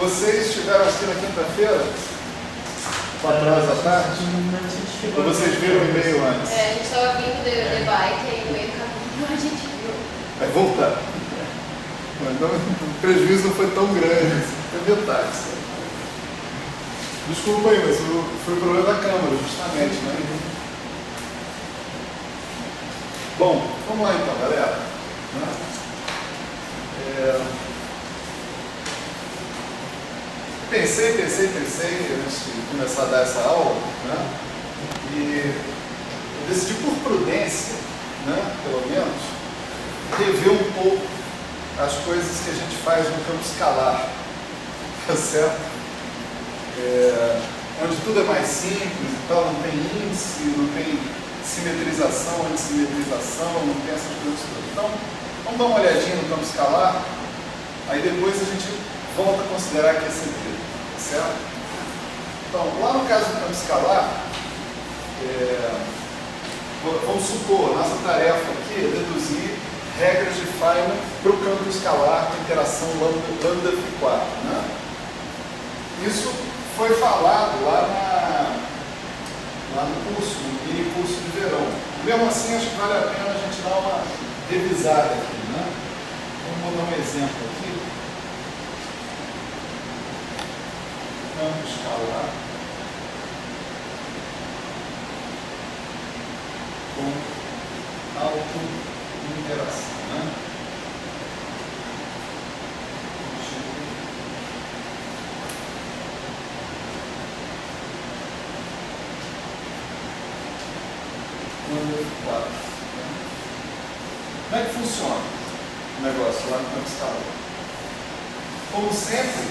Vocês estiveram aqui na quinta-feira? Com atraso à tarde? Ou vocês viram o e-mail antes? A gente estava vindo de bike e no meio do caminho a gente viu. Vai voltar. Então, o prejuízo não foi tão grande. Foi metade. Desculpa aí, mas foi o problema da câmera, justamente, né? Bom, vamos lá então, galera. Pensei antes de começar a dar essa aula, né? E decidi por prudência, né, pelo menos, rever um pouco as coisas que a gente faz no campo escalar, tá certo? Onde tudo é mais simples e tal, não tem índice, não tem simetrização, antissimetrização, não tem essas coisas todas. Então, vamos dar uma olhadinha no campo escalar, aí depois a gente volta a considerar que é segredo, tá certo? Então, lá no caso do campo escalar, vamos supor, nossa tarefa aqui é deduzir regras de Feynman para o campo escalar de interação lambda φ4, né? Isso foi falado lá no curso, no mini curso de verão. Mesmo assim, acho que vale a pena a gente dar uma revisada aqui, né? Vamos dar um exemplo aqui. Campo escalar com auto-interação, né? Como é que funciona o negócio lá no campo escalar? Como sempre,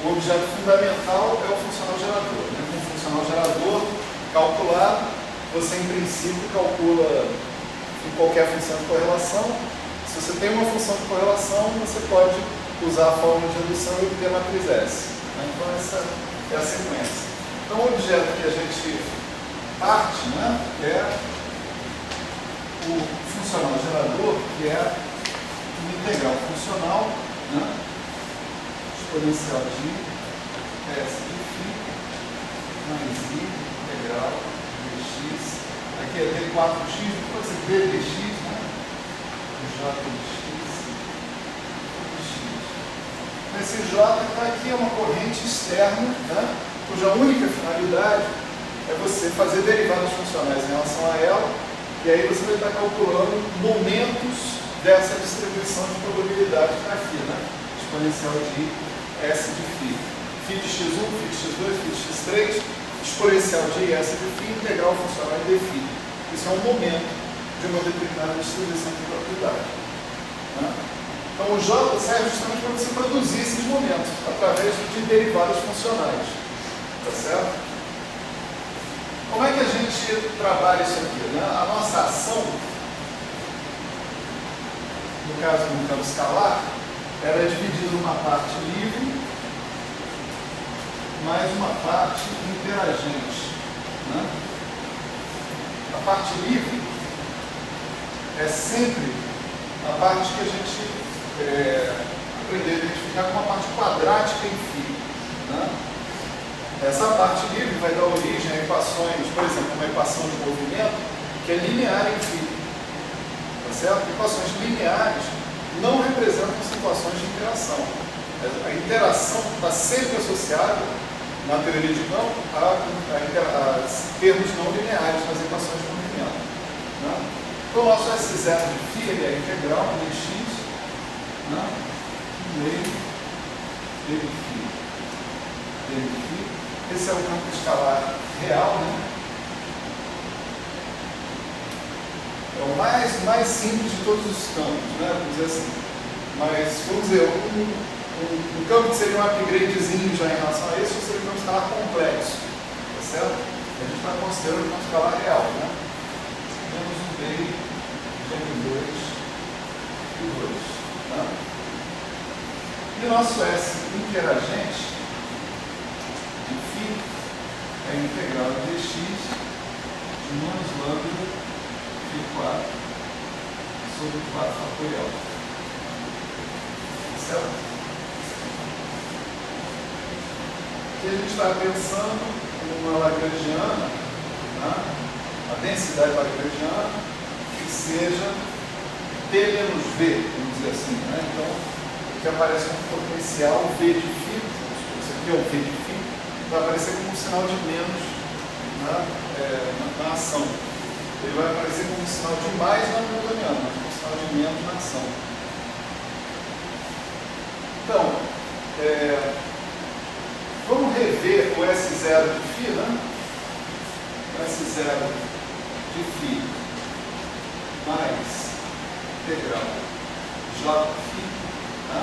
o objeto fundamental é o funcional gerador, né? Com o funcional gerador calculado, você em princípio calcula qualquer função de correlação. Se você tem uma função de correlação, você pode usar a fórmula de redução e obter a matriz S, né? Então essa é a sequência. Então o objeto que a gente parte, né, é o funcional gerador, que é uma integral funcional, né, exponencial de S de φ mais I integral dx. Aqui é d4x, depois é d dx, né? J dx. Esse J que está aqui é uma corrente externa, né, cuja única finalidade é você fazer derivadas funcionais em relação a ela, e aí você vai estar calculando momentos dessa distribuição de probabilidade que está aqui, né? Exponencial de S de φ. Φ de x1, φ de x2, φ de x3, exponencial de S de φ, integral funcional de φ. Isso é um momento de uma determinada distribuição de probabilidade, né? Então o J serve justamente para você produzir esses momentos através de derivadas funcionais, tá certo? Como é que a gente trabalha isso aqui, né? A nossa ação, no caso do campo escalar, ela é dividida numa parte livre mais uma parte interagente, né? A parte livre é sempre a parte que a gente aprender a identificar como a parte quadrática em φ, né? Essa parte livre vai dar origem a equações, por exemplo, uma equação de movimento que é linear em φ, tá certo? Equações lineares não representam as equações de interação. A interação está sempre associada, na teoria de campo, a termos não lineares nas equações de movimento, né? Então, o nosso S0 de φ ele é integral dx, né, meio dφ. Esse é o campo escalar real, né? É o mais simples de todos os campos, né? Vamos dizer assim. Mas, vamos dizer, um campo que seria um upgradezinho já em relação a isso, seria um campo escalar complexo, tá certo? A gente está considerando o campo escalar real, né? Temos um meio de M2 e 2, tá? E o nosso S interagente de φ é a integral de dx de menos lambda φ4 sobre 4 fatorial. Certo? E a gente está pensando numa lagrangiana, né? A densidade lagrangiana que seja T menos V, vamos dizer assim. Né? Então, que aparece como potencial V de φ, isso aqui é o V de φ, vai aparecer como um sinal de menos na ação. Ele vai aparecer como um sinal de mais na hamiltoniana, mas como um sinal de menos na ação. Então, vamos rever o S0 de φ, né? O S0 de φ mais integral J φ, né?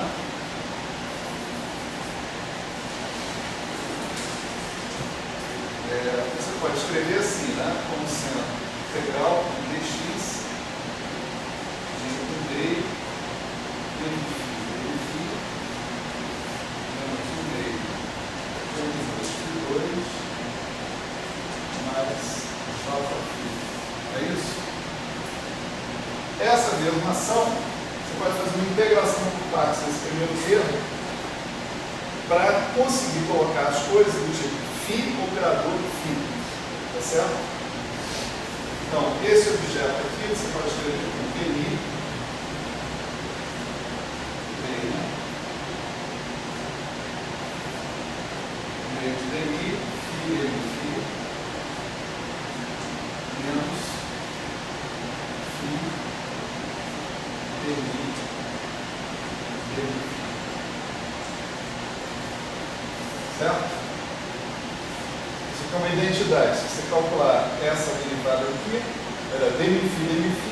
Você pode escrever assim, né? Como sendo integral dx de 1 meio é isso? Essa mesma ação, você pode fazer uma integração por partes nesse primeiro termo para conseguir colocar as coisas do tipo φ operador φ. Tá certo? Então, esse objeto aqui você pode escrever como dmi, meio de dmi, φ dmi, menos φ dmi dmi. Certo? Isso aqui é uma identidade. Se você calcular essa derivada aqui, dmi φ,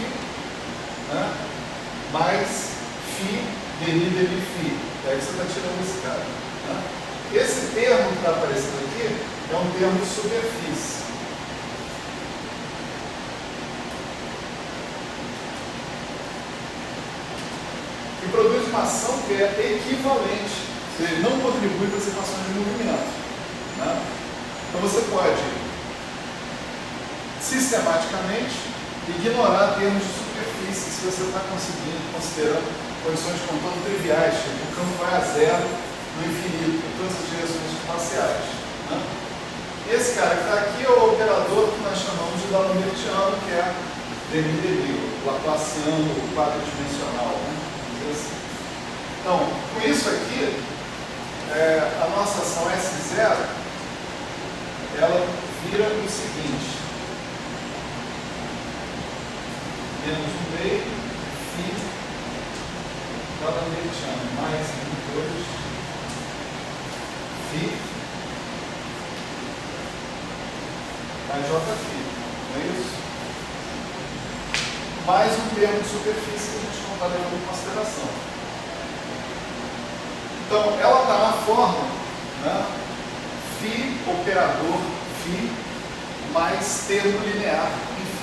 né? Mais φ dmi φ. Daí você está tirando esse cara. Né? Esse termo que está aparecendo aqui é um termo de superfície. Que produz uma ação que é equivalente, ou seja, não contribui para as equações de movimento. Né? Então você pode, sistematicamente, ignorar termos de superfície se você está conseguindo, considerando condições de contorno triviais, tipo o campo vai a zero no infinito, em todas as direções espaciais. Né? Esse cara que está aqui é o operador que nós chamamos de D'Alembertiano, que é dmi, o laplaciano, o quadridimensional. Né? Então, com isso aqui, a nossa ação S0, ela vira o seguinte: menos 1 meio, φ D'Alembertiano, mais 2, φ, mais Jφ, não é isso? Mais um termo de superfície que a gente não está levando em consideração. Então, ela está na forma, né? φ operador φ mais termo linear em φ.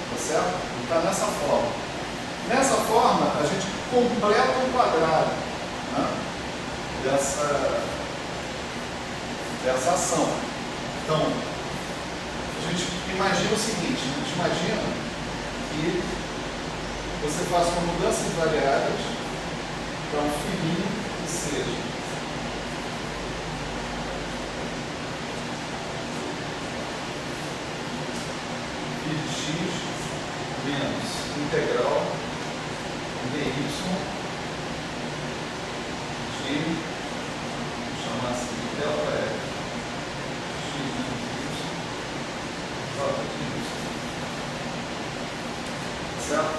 Tá certo? Está nessa forma. Nessa forma, a gente completa o quadrado, né? dessa ação. Então, a gente imagina o seguinte: a gente imagina que você faça uma mudança de variáveis para um fininho que seja π de x menos integral dy de, vou chamar assim, de delta f x menos y j de y. Certo?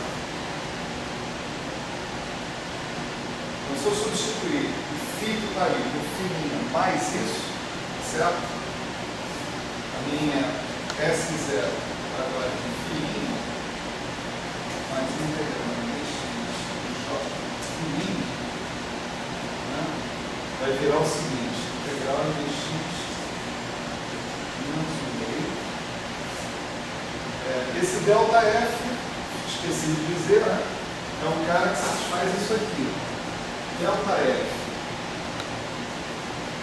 Então, se eu substituir o φ que está ali por φ mais isso, certo? A minha S0 agora de φ mais integral dx j φ, né? Vai virar o seguinte: integral dx menos 1 meio. Esse delta f, esqueci de dizer, né? É um cara que satisfaz isso aqui. Delta f,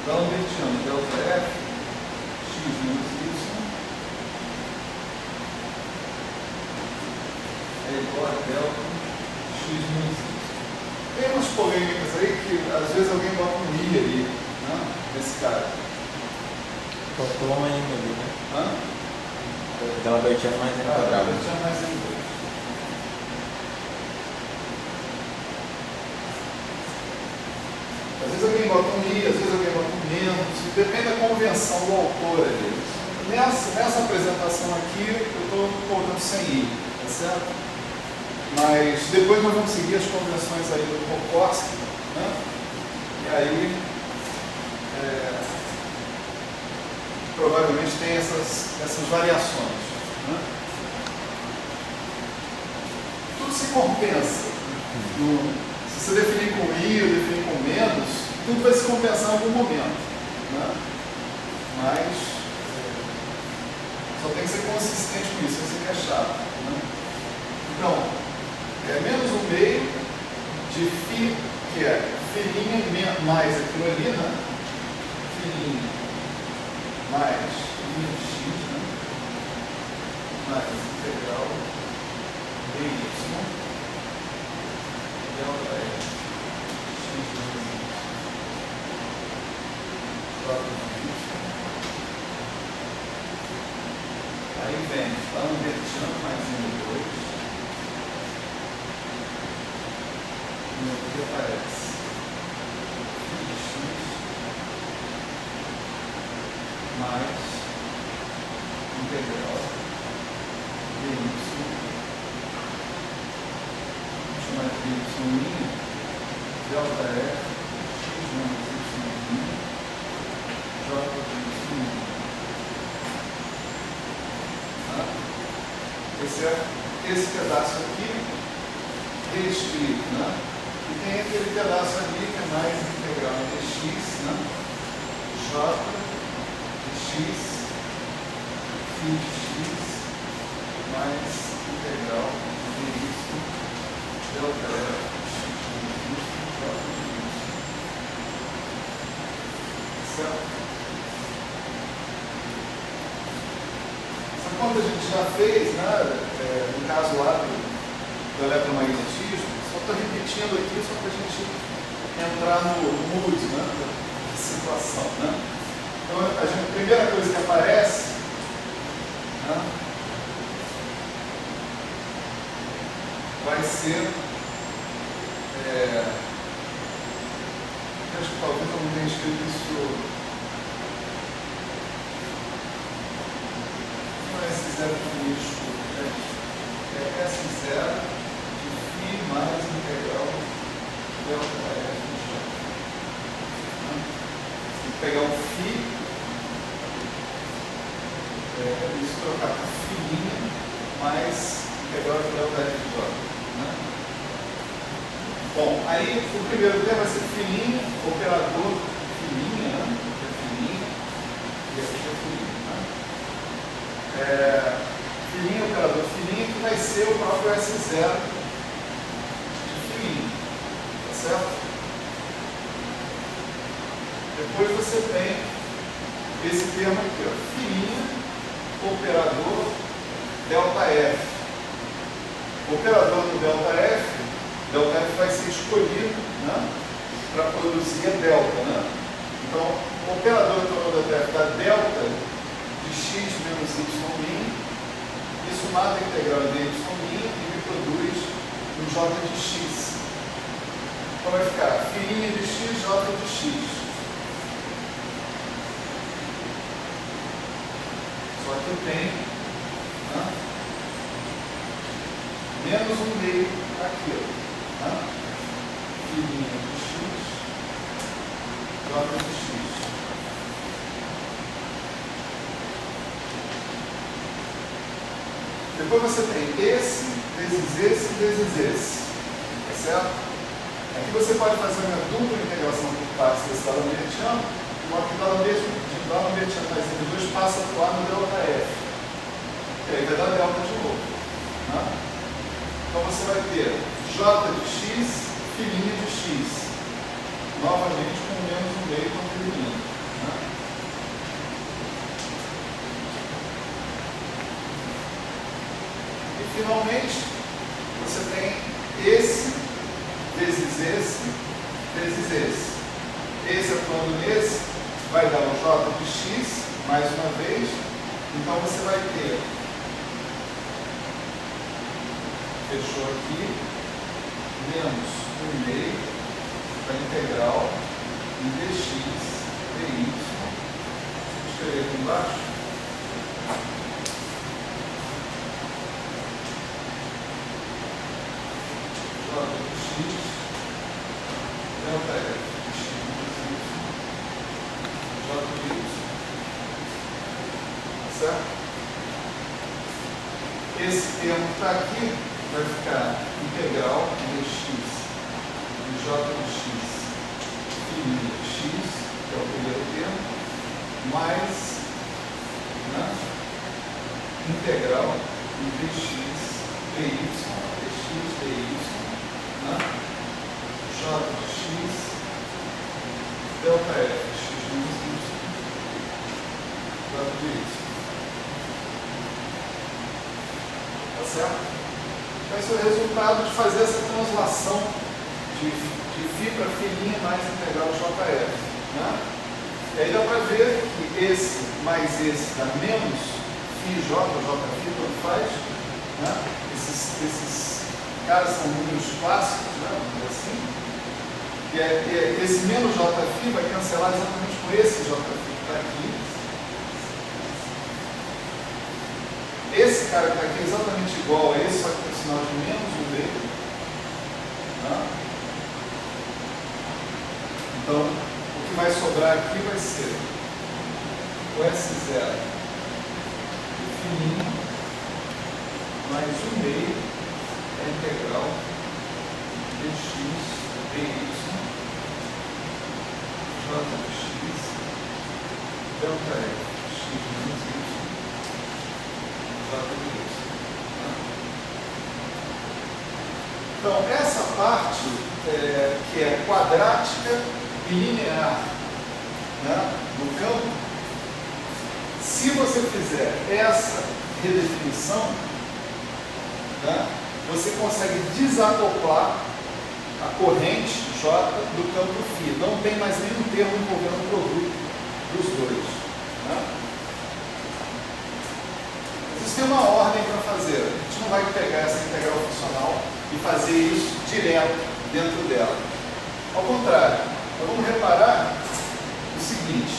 D'Alembertiano, delta f, x menos y, é igual a delta x menos y. Tem umas polêmicas aí que às vezes alguém bota um i ali, né? Nesse cara. Faltou uma M ali, né? Hã? Então, Albertiano mais M quadrado. Tinha mais M2. Às vezes alguém bota um I, às vezes alguém bota um menos, depende da convenção do autor ali. Nessa apresentação aqui, eu estou colocando sem I, tá certo? Mas depois nós vamos seguir as convenções aí do Pokorski, né? E aí, provavelmente tem essas variações, né? Tudo se compensa. Se você definir com I ou definir com menos, tudo vai se compensar em algum momento, né? Mas só tem que ser consistente com isso, isso aqui é chato, né? Então, menos 1/2 de φ, que é filhinha mais aquilo ali, né? Filhinha mais linha de x, né? Mais integral dy delta f x menos y aí vem lá no Bertiano mais M2 no que aparece φ de x mais integral dy, vamos chamar de dy delta f x menos y j de y. Esse pedaço aqui reescrito, né? E tem aquele pedaço ali que é mais integral dx, né? J de x, φ de x, mais integral dy delta f x menos y, j de y. Certo? Essa conta a gente já fez, né? No caso lá do eletromagnetismo, só estou repetindo aqui só para a gente entrar no mood, né? Da situação, né? Então, a primeira coisa que aparece, né? Vai ser acho que talvez eu não tenha escrito isso. Esse zero de lixo, é S0 de φ mais integral delta f de j. Tem que pegar o φ, isso trocar por φ mais integral de delta f de j. Né? Bom, aí o primeiro termo vai ser φ, operador φ, né? Que é φ, e aqui é φ. Filhinho, operador filhinho, que vai ser o próprio S0 de filhinho, tá certo? Depois você tem esse termo aqui, ó, filhinho, operador delta F. O operador do delta F vai ser escolhido, né, para produzir a delta, né? Então, o operador do delta F dá delta de x menos y', isso mata a integral de y' e me produz um j de x. Então vai ficar φ de x, j de x. Só que eu tenho, né, menos 1/2 aqui, né? Φ de x, j de x. Depois você tem esse vezes esse, tá certo? Aqui você pode fazer uma dupla integração por partes desse dado mediano, uma que dá no mediano mais M2 passa a atuar no delta F. E aí vai dar delta de novo. Né? Então você vai ter j de x, filhinha de x, novamente com menos 1/2 contribuindo. Né? E finalmente, você tem esse vezes esse vezes esse. Esse atuando nesse vai dar um j de x mais uma vez. Então você vai ter, fechou aqui, menos 1/2 da integral dx dy. Vou escrever aqui embaixo. J de x delta f de x menos y j de y. Certo? Esse termo que está aqui vai ficar integral dx de j de x fininho de x, que é o primeiro termo, mais, né, integral dx dy, dx dy, né, j de x delta f de x menos y j de y. Tá certo? Então, esse é o resultado de fazer essa translação de φ para φ' mais integral JF. Né? E aí dá para ver que esse mais esse dá menos φJ, Jφ, tanto faz. Né? Esses caras são números clássicos, né? Vamos dizer assim. E esse menos Jφ vai cancelar exatamente com esse Jφ que está aqui. Esse cara que está aqui é exatamente igual a esse, só que tem o sinal de menos 1/2. Tá? Então, o que vai sobrar aqui vai ser o S0 fininho mais 1/2 da integral dx dy j de x delta f de x menos y. Então, essa parte que é quadrática e linear, né, no campo, se você fizer essa redefinição, né, você consegue desacoplar a corrente J do campo φ. Não tem mais nenhum termo envolvendo o produto dos dois. Né? Tem uma ordem para fazer. A gente não vai pegar essa integral funcional e fazer isso direto dentro dela. Ao contrário, nós vamos reparar o seguinte.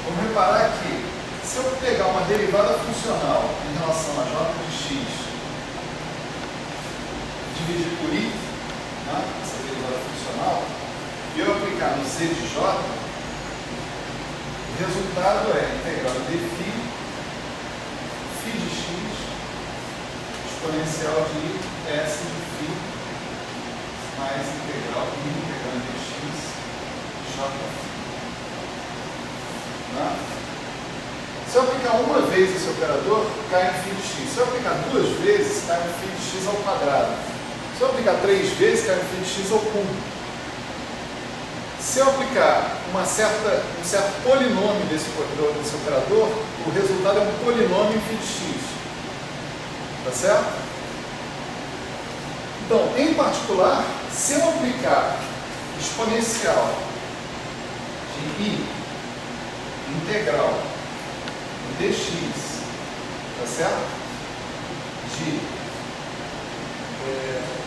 Vamos reparar que se eu pegar uma derivada funcional em relação a j de x, dividir por i, né, essa derivada funcional, e eu aplicar no z de j, o resultado é integral de φ de x exponencial de s de φ mais integral de x j. Né? Se eu aplicar uma vez esse operador, cai em φ de x. Se eu aplicar duas vezes, cai em φ de x ao quadrado. Se eu aplicar três vezes, cai em φ de x ao cubo. Se eu aplicar um certo polinômio desse operador, o resultado é um polinômio em φ de x. Tá certo? Então, em particular, se eu aplicar exponencial de i integral dx, tá certo? De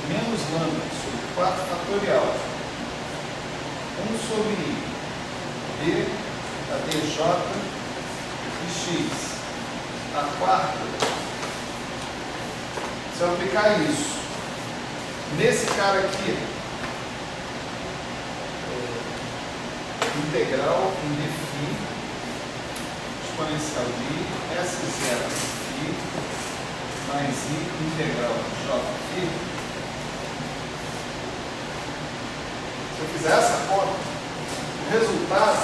menos lambda sobre 4 fatorial 1 sobre i d a dj de x a quarta. Se eu aplicar isso nesse cara aqui, integral em dφ exponencial de i S0 φ mais i integral de jφ. Se eu fizer essa conta, o resultado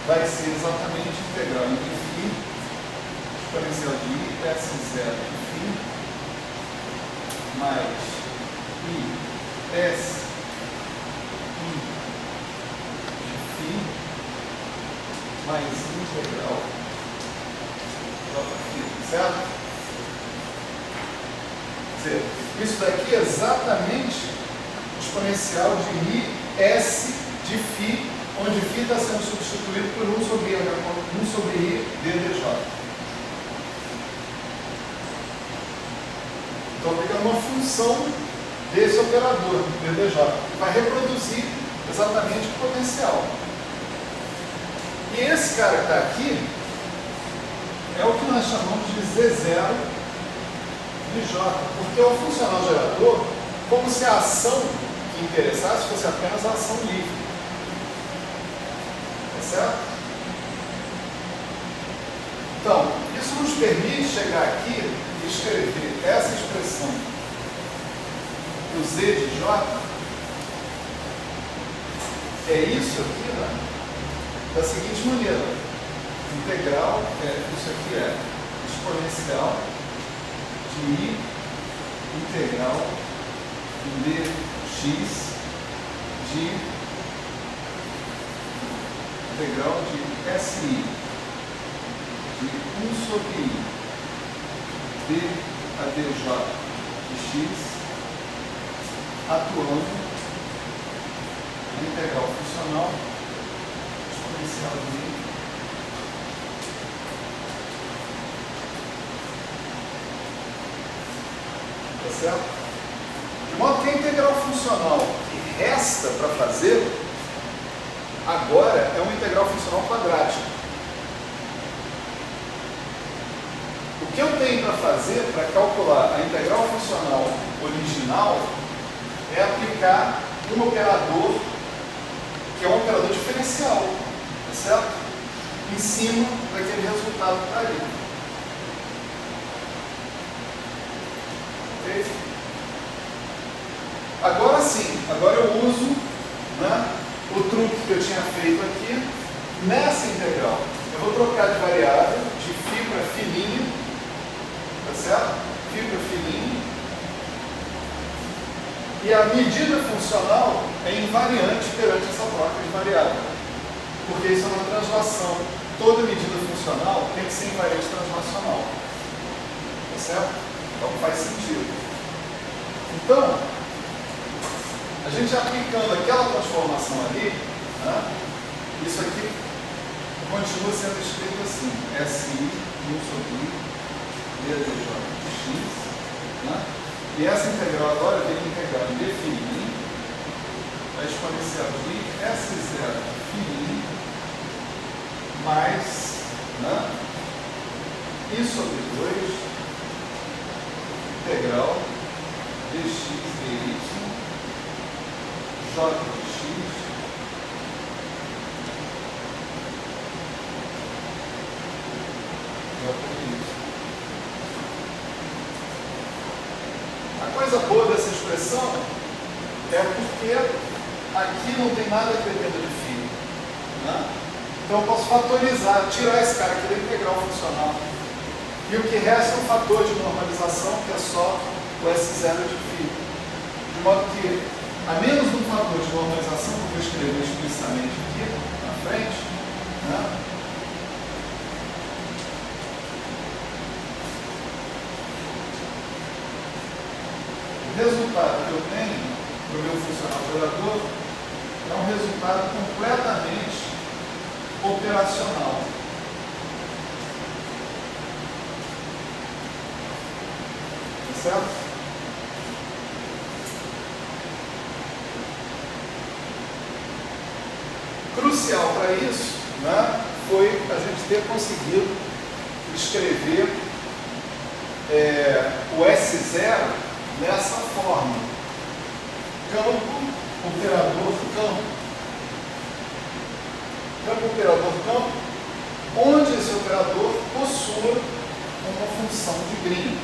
vai ser exatamente integral em dφ exponencial de i S0 φ mais i S i de φ mais integral jφ, certo? Quer dizer, isso daqui é exatamente o exponencial de i S de φ, onde φ está sendo substituído por 1 sobre I dDJ. Então fica uma função desse operador, dDJ, que vai reproduzir exatamente o potencial. E esse cara que está aqui é o que nós chamamos de Z0 de J, porque é o funcional gerador como se a ação que interessasse fosse apenas a ação livre. Tá certo? Então, isso nos permite chegar aqui e escrever essa expressão do Z de J, é isso aqui, né? Da seguinte maneira: integral, isso aqui é exponencial de I integral dx de integral de SI de 1 sobre I d a dj de x atuando na integral funcional exponencial de I tá certo? De modo que a integral funcional que resta para fazer agora é uma integral funcional quadrática. O que eu tenho para fazer para calcular a integral funcional original é aplicar um operador que é um operador diferencial, tá certo? Em cima daquele resultado que está ali. Ok? Agora sim, agora eu uso, né, o truque que eu tinha feito aqui nessa integral. Eu vou trocar de variável de φ para φ', tá certo? Φ para φ'. E a medida funcional é invariante perante essa troca de variável. Porque isso é uma translação. Toda medida funcional tem que ser invariante translacional. Tá certo? Então faz sentido. Então, a gente aplicando aquela transformação ali, né, isso aqui continua sendo escrito assim: SI 1 sobre I dDJ de x, né? E essa integral agora vem integral de φ', a exponencial de S0 φ' mais, né, I sobre 2 integral dx dy J de x J de y. A coisa boa dessa expressão é porque aqui não tem nada que dependa de φ, né? Então eu posso fatorizar, tirar esse cara aqui da integral funcional. E o que resta é um fator de normalização, que é só o S0 de φ. De modo que, a menos de um fator de normalização, que eu vou escrever explicitamente aqui na frente, né? O resultado que eu tenho para o meu funcional gerador é um resultado completamente operacional. Tá certo? Crucial para isso, né, foi a gente ter conseguido escrever o S0 nessa forma: campo, operador, campo. Campo, operador, campo, onde esse operador possua uma função de Green,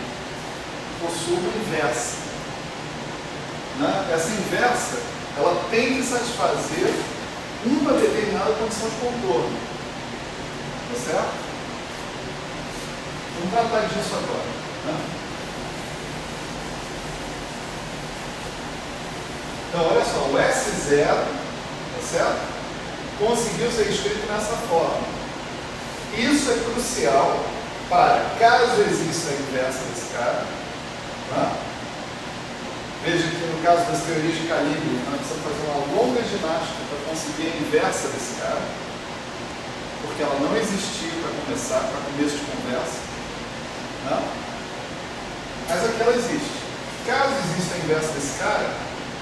possua uma inversa. Né? Essa inversa, ela tem que satisfazer uma determinada condição de contorno. Tá certo? Vamos tratar disso agora. Né? Então, olha só, o S0, tá certo? Conseguiu ser escrito nessa forma. Isso é crucial para, caso exista a inversa desse cara, tá? Veja que no caso das teorias de calibre, nós precisamos fazer uma longa ginástica para conseguir a inversa desse cara, porque ela não existiu para começar, para começo de conversa. Não? Mas aqui ela existe. Caso exista a inversa desse cara,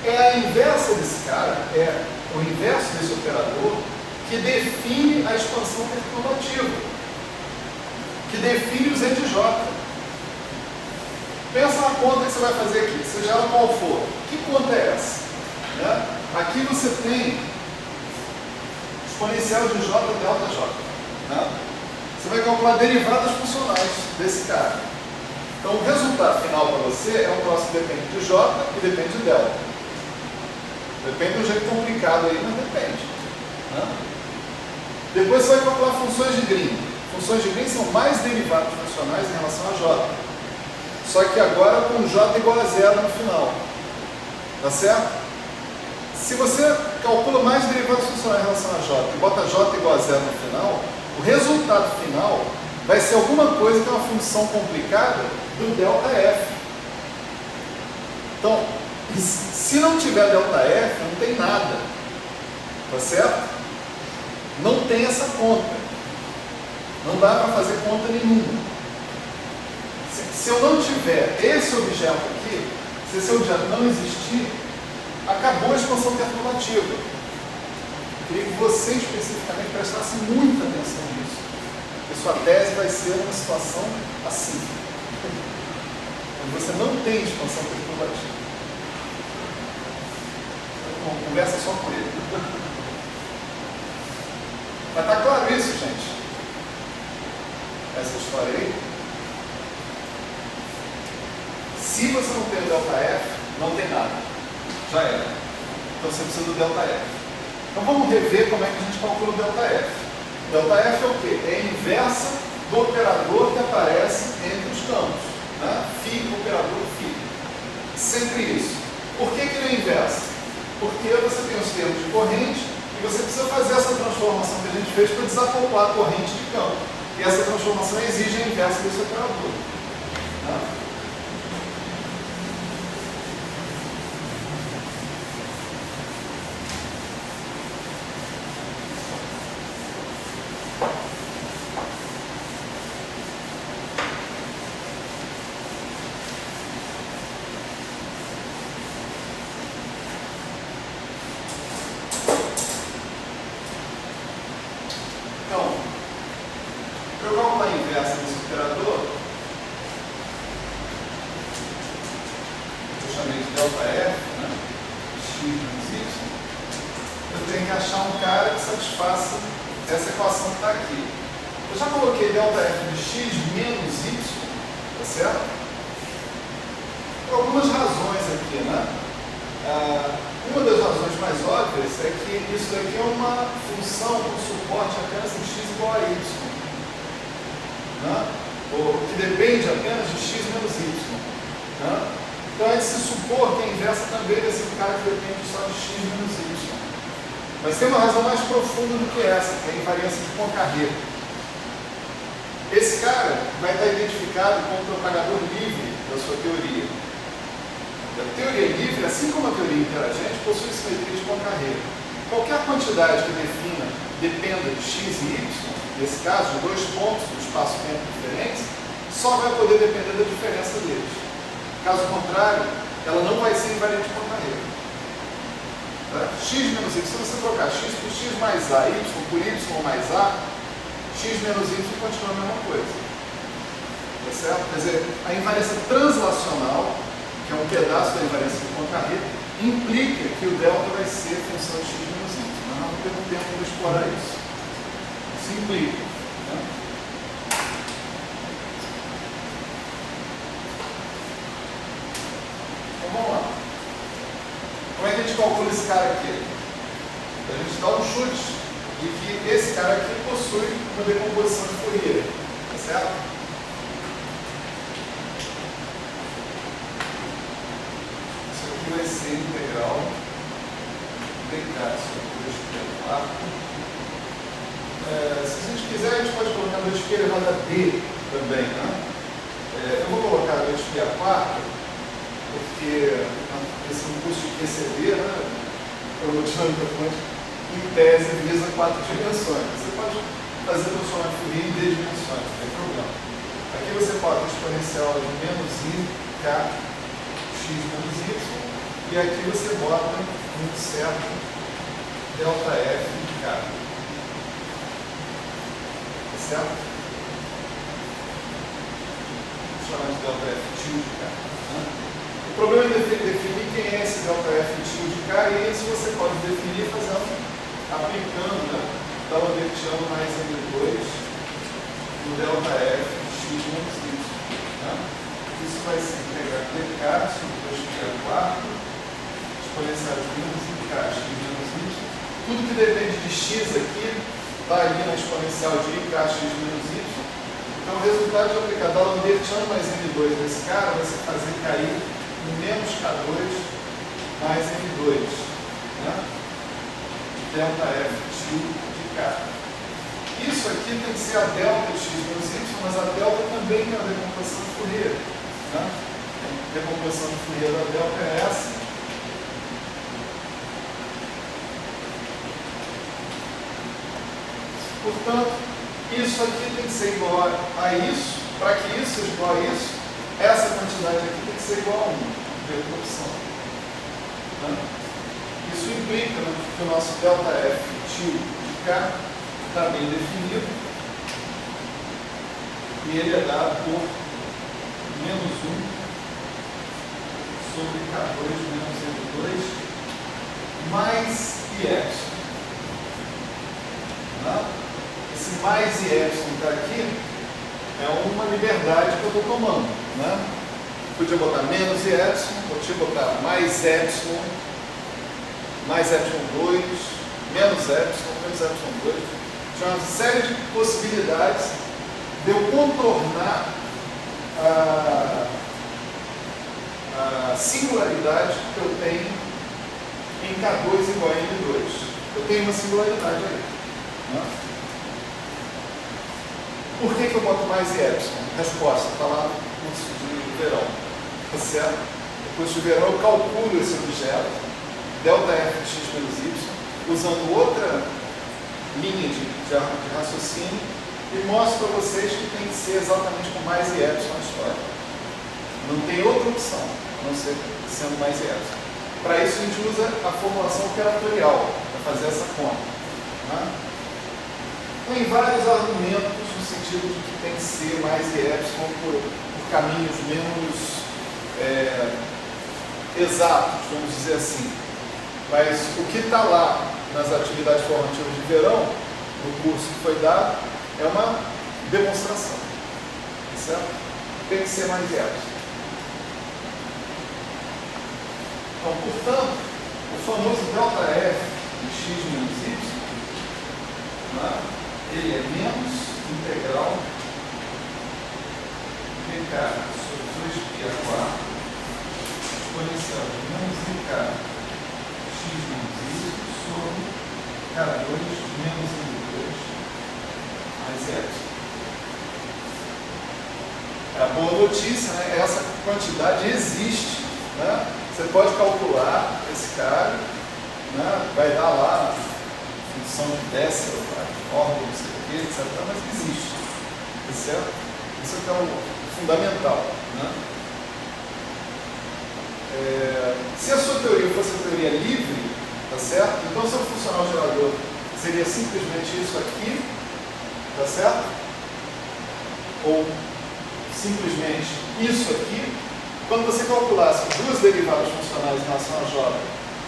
é a inversa desse cara, é o inverso desse operador que define a expansão perturbativa, que define o Z de J. Pensa na conta que você vai fazer aqui, seja ela qual for. Que conta é essa? Né? Aqui você tem exponencial de J delta J. Né? Você vai calcular derivadas funcionais desse cara. Então o resultado final para você é um troço que depende de J e depende de delta. Depende de um jeito complicado aí, mas depende. Né? Depois você vai calcular funções de Green. Funções de Green são mais derivadas funcionais em relação a J. Só que agora com J igual a zero no final. Tá certo? Se você calcula mais derivadas funcionais em relação a J e bota J igual a zero no final, o resultado final vai ser alguma coisa que é uma função complicada do ΔF. Então, se não tiver ΔF, não tem nada. Tá certo? Não tem essa conta. Não dá para fazer conta nenhuma. Se eu não tiver esse objeto aqui, se esse objeto não existir, acabou a expansão perturbativa. Eu queria que você especificamente prestasse muita atenção nisso. Porque sua tese vai ser uma situação assim. Onde você não tem expansão perturbativa. Então, conversa só com ele. Mas está claro isso, gente? Essa história aí. Se você não tem o ΔF, não tem nada. Já era. Então você precisa do ΔF. Então vamos rever como é que a gente calcula o ΔF. O ΔF é o quê? É a inversa do operador que aparece entre os campos. Né? Φ, operador φ. Sempre isso. Por que ele é inversa? Porque você tem os termos de corrente e você precisa fazer essa transformação que a gente fez para desacoplar a corrente de campo. E essa transformação exige a inversa desse operador. Né? Mas tem uma razão mais profunda do que essa, que é a invariância de Poincaré. Esse cara vai estar identificado como o propagador livre da sua teoria. A teoria livre, assim como a teoria interagente, possui simetria de Poincaré. Qualquer quantidade que dependa de x e y, nesse caso, de dois pontos do espaço-tempo diferentes, só vai poder depender da diferença deles. Caso contrário, ela não vai ser invariante de Poincaré. X menos y, se você trocar x por x mais a, y por y mais a, x menos y continua a mesma coisa. Tá certo? Quer dizer, a invariância translacional, que é um pedaço da invariância de Poincaré, implica que o delta vai ser função de x menos y. Mas nós não temos tempo para explorar isso. Isso implica. Né? Então vamos lá. Como é que a gente calcula esse cara aqui? A gente dá um chute de que esse cara aqui possui uma decomposição de Fourier. Tá certo? Isso aqui vai ser integral dk sobre 2π elevado. Se a gente quiser, a gente pode colocar 2π elevado a d também. Né? Eu vou colocar 2π a quarta, porque receber, né? A dinâmica quântica, em tese, visa 4 dimensões. Você pode fazer transformar de Fourier em D dimensões, não tem problema. Aqui você bota a exponencial de menos I, K, X menos Y, e aqui você bota um certo delta F de K. Certo? Vou chamar de delta F tio de K. O problema é definir quem é esse delta F tio de K, e isso você pode definir aplicando, né, Dalavertiano mais M2 no delta F x menos y. Né? Isso vai ser integrar dk sobre 2π ao quarto, exponencial de menos k x menos y. Tudo que depende de x aqui está ali na exponencial de ik x menos y. Então o resultado de aplicar Dalavertiano mais M2 nesse cara vai ser fazer cair em menos K2 mais M2. Né? Delta F tio de K. Isso aqui tem que ser a delta de x menos y, mas a delta também é a decomposição de Fourier. Né? A decomposição de Fourier da delta é essa. Portanto, isso aqui tem que ser igual a isso. Para que isso seja igual a isso, essa quantidade aqui tem que ser igual a 1. Decomposição. Né? Isso implica, né, que o nosso delta F tio de K está bem definido e ele é dado por menos 1 sobre K2 menos M2 mais IE. Né? Esse mais IE que está aqui é uma liberdade que eu estou tomando. Né? Podia botar menos IE, podia botar mais epsilon, mais epsilon 2, menos epsilon 2. Tinha uma série de possibilidades de eu contornar a singularidade que eu tenho em K2 igual a N2. Eu tenho uma singularidade aí. Né? Por que eu boto mais epsilon? Resposta, está lá no curso de verão. Tá certo? No curso de verão eu calculo esse objeto, delta F de x menos y, usando outra linha de raciocínio e mostro para vocês que tem que ser exatamente com mais e epsilon na história. Não tem outra opção, a não ser sendo mais e epsilon. Para isso a gente usa a formulação operatorial, para fazer essa conta. Né? Tem vários argumentos no sentido de que tem que ser mais e epsilon por caminhos menos exatos, vamos dizer assim. Mas o que está lá nas atividades formativas de verão, no curso que foi dado, é uma demonstração. Certo? Tem que ser mais epsilon. Então, portanto, o famoso delta F de x menos y, né, ele é menos integral dk sobre 2π² exponencial de menos dk x menos y sobre K2 menos M2 mais epsilon. A boa notícia, né, essa quantidade existe. Né? Você pode calcular esse cara, né? Vai dar lá a função de décima, ordem, não sei o que, etc. Mas existe. Tá certo? Isso é o fundamental. Né? Se a sua teoria fosse a teoria livre, tá certo? Então seu funcional gerador seria simplesmente isso aqui, tá certo? Ou simplesmente isso aqui. Quando você calculasse duas derivadas funcionais em relação a J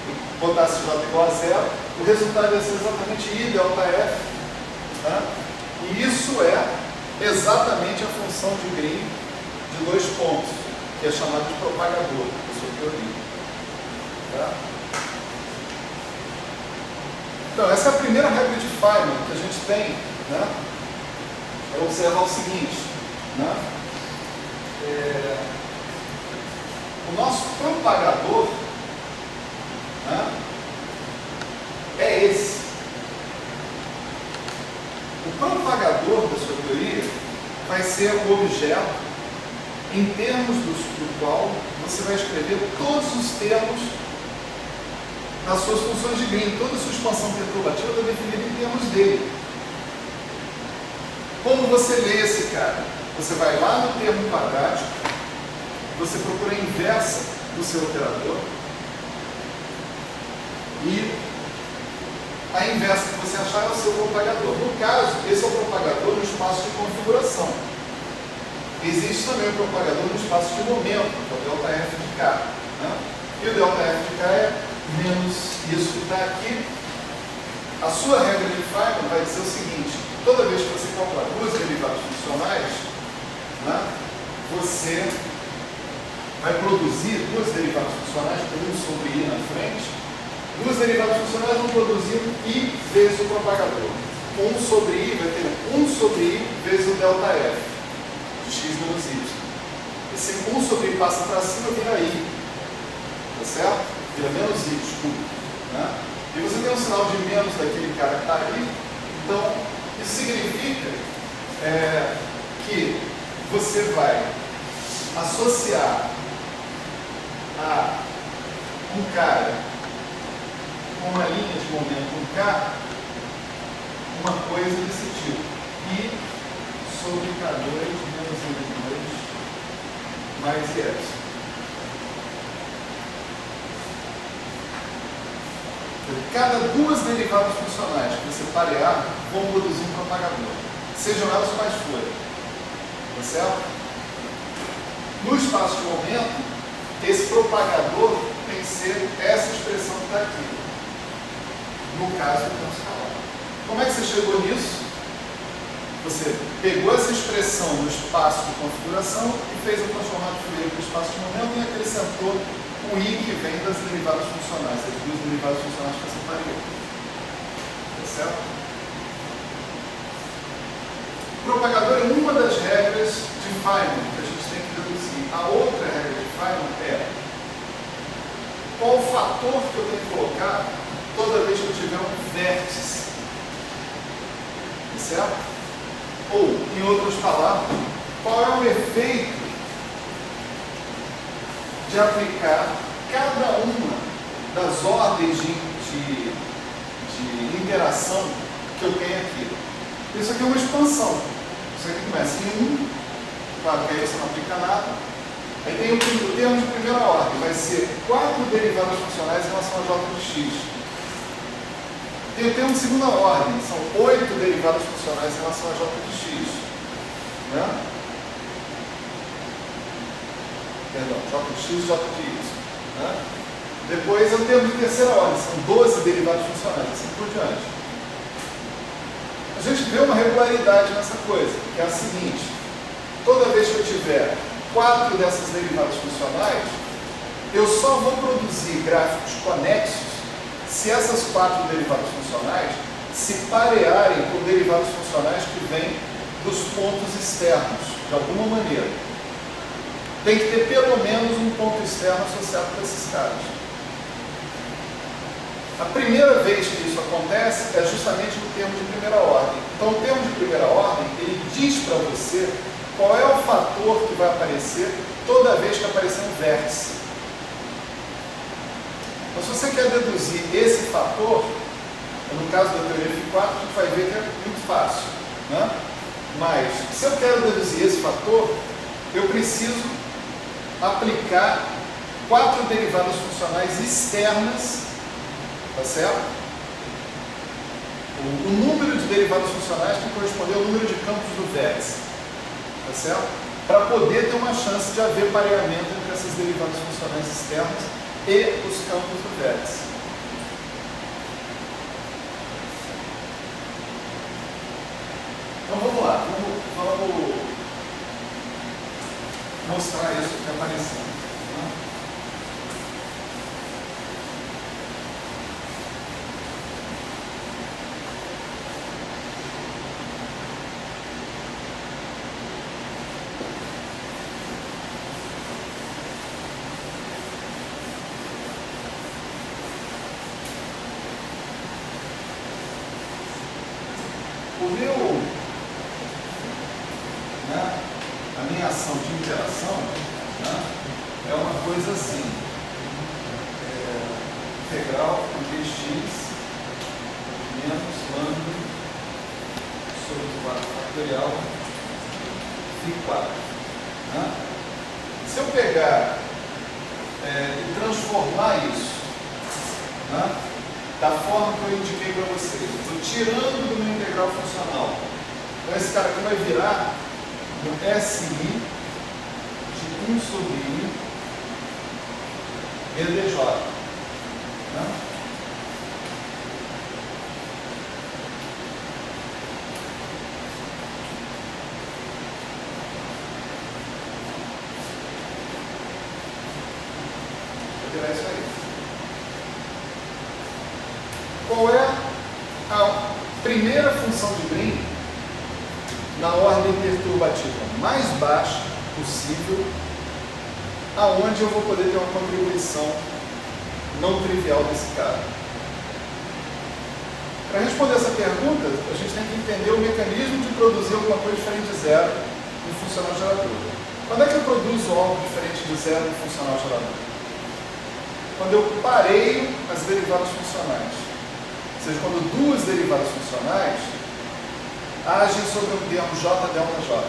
e botasse J igual a zero, o resultado ia ser exatamente I delta F. Tá? E isso é exatamente a função de Green de 2 pontos, que é chamada de propagador da sua teoria. Tá? Então, essa é a primeira regra de Feynman que a gente tem, né? É observar o seguinte, né? O nosso propagador, né, é esse. O propagador da sua teoria vai ser o objeto em termos do qual você vai escrever todos os termos nas suas funções de Green. Toda a sua expansão perturbativa está definida em termos dele. Como você lê esse cara? Você vai lá no termo quadrático, você procura a inversa do seu operador e a inversa que você achar é o seu propagador. No caso, esse é o propagador no espaço de configuração. Existe também o propagador no espaço de momento, que é o ΔF de K. Né? E o ΔF de K é menos isso que está aqui. A sua regra de Feynman vai dizer o seguinte: toda vez que você calcular duas derivadas funcionais, né, você vai produzir duas derivadas funcionais com 1 sobre I na frente. Duas derivadas funcionais vão produzir I vezes o propagador. 1 sobre I vai ter 1 sobre I vezes o ΔF de x menos y. Esse 1 sobre I passa para cima, vira I. Tá certo? Vira menos I, desculpa. Né? E você tem um sinal de menos daquele cara que está ali. Então, isso significa que você vai associar a um cara com uma linha de momento K uma coisa desse tipo: I sobre K2 menos I2 mais IF. Cada duas derivadas funcionais que você parear vão produzir um propagador, sejam elas quais forem. Tá certo? No espaço de momento, esse propagador tem que ser essa expressão que está aqui. No caso do tempo escalar. Como é que você chegou nisso? Você pegou essa expressão no espaço de configuração e fez a transformada de Fourier para o espaço de momento e acrescentou o I que vem das derivadas funcionais, das duas derivadas funcionais que você pareou. Tá certo? O propagador é uma das regras de Feynman que a gente tem que deduzir. A outra regra de Feynman é qual o fator que eu tenho que colocar toda vez que eu tiver um vértice. Tá certo? Ou, em outras palavras, qual é o efeito de aplicar cada uma das ordens de interação que eu tenho aqui. Isso aqui é uma expansão. Isso aqui começa em 1, claro que aí você não aplica nada. Aí tem o termo de primeira ordem, vai ser 4 derivadas funcionais em relação a j de x. Tem o termo de segunda ordem, são 8 derivadas funcionais em relação a j de x. Né? Perdão, j de x, j de y. Né? Depois é o termo de terceira ordem, são 12 derivadas funcionais, assim por diante. A gente vê uma regularidade nessa coisa, que é a seguinte: toda vez que eu tiver 4 dessas derivadas funcionais, eu só vou produzir gráficos conexos se essas 4 derivadas funcionais se parearem com derivadas funcionais que vêm dos pontos externos, de alguma maneira. Tem que ter pelo menos um ponto externo associado com esses caras. A primeira vez que isso acontece é justamente no termo de primeira ordem. Então, o termo de primeira ordem, ele diz para você qual é o fator que vai aparecer toda vez que aparecer um vértice. Então, se você quer deduzir esse fator, no caso da teoria F4, a gente vai ver que é muito fácil. Né? Mas, se eu quero deduzir esse fator, eu preciso aplicar 4 derivadas funcionais externas, tá certo? O número de derivadas funcionais tem que corresponder ao número de campos do vértice, tá certo? Para poder ter uma chance de haver pareamento entre essas derivadas funcionais externas e os campos do vértice. Então vamos lá, vamos mostrar isso que está aparecendo. A minha ação de interação, né, é uma coisa assim, integral 3x menos lambda sobre 4 fatorial φ 4. Né? Se eu pegar e transformar isso, né, da forma que eu indiquei para vocês, estou tirando do meu integral funcional, então esse cara aqui vai virar no SI de 1 sobre I ddj. Né? Vou tirar isso aí. Qual é a primeira função de Green na ordem perturbativa mais baixa possível, aonde eu vou poder ter uma contribuição não trivial desse cara? Para responder essa pergunta, a gente tem que entender o mecanismo de produzir alguma coisa diferente de zero no funcional gerador. Quando é que eu produzo algo diferente de zero no funcional gerador? Quando eu pareio as derivadas funcionais. Ou seja, quando duas derivadas funcionais agem sobre um termo j delta j.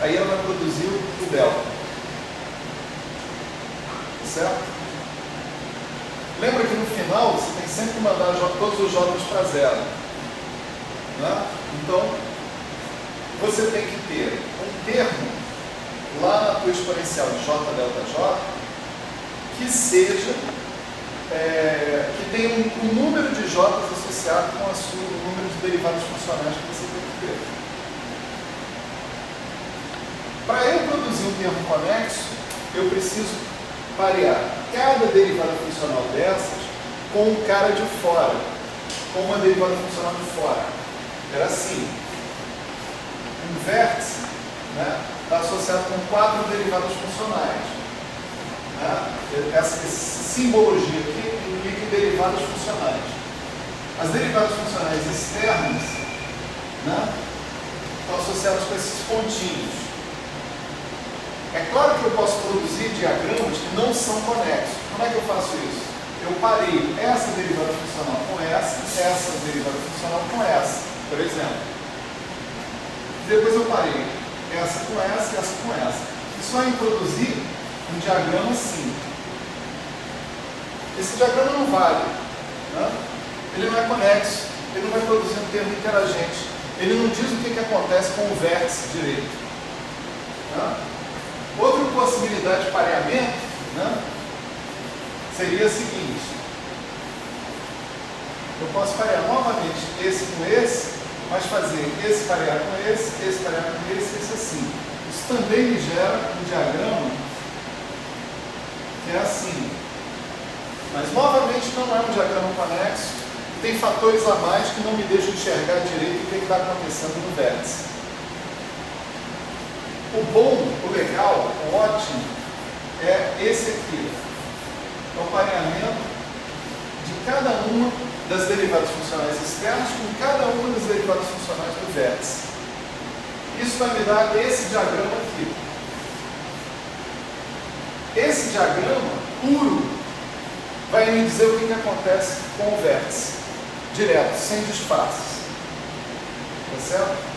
Aí ela vai produzir o delta. Certo? Lembra que no final você tem sempre que mandar todos os j's para zero. Né? Então, você tem que ter um termo lá na tua exponencial de j delta j que seja, que tenha um número de j's associado com o número de derivadas funcionais que você tem que ter. Para eu produzir um termo conexo, eu preciso parear cada derivada funcional dessas com um cara de fora, com uma derivada funcional de fora. Era assim. Um vértice, né, está associado com 4 derivadas funcionais. Né? Essa simbologia aqui implica derivadas funcionais. As derivadas funcionais externas, né, estão associadas com esses pontinhos. É claro que eu posso produzir diagramas que não são conexos. Como é que eu faço isso? Eu pareio essa derivada funcional com essa derivada funcional com essa, por exemplo. Depois eu pareio essa com essa. Isso vai introduzir um diagrama assim. Esse diagrama não vale. Né? Ele não é conexo. Ele não vai produzir um termo interagente. Ele não diz o que acontece com o vértice direito. Né? Outra possibilidade de pareamento, né, seria a seguinte: eu posso parear novamente esse com esse, mas fazer esse parear com esse parear com esse assim. Isso também me gera um diagrama que é assim. Mas novamente não é um diagrama conexo, tem fatores a mais que não me deixam enxergar direito o que está acontecendo no vértice. O bom, o legal, o ótimo é esse aqui. É o pareamento de cada uma das derivadas funcionais externas com cada uma das derivadas funcionais do vértice. Isso vai me dar esse diagrama aqui. Esse diagrama puro vai me dizer o que acontece com o vértice, direto, sem disfarces. Tá certo?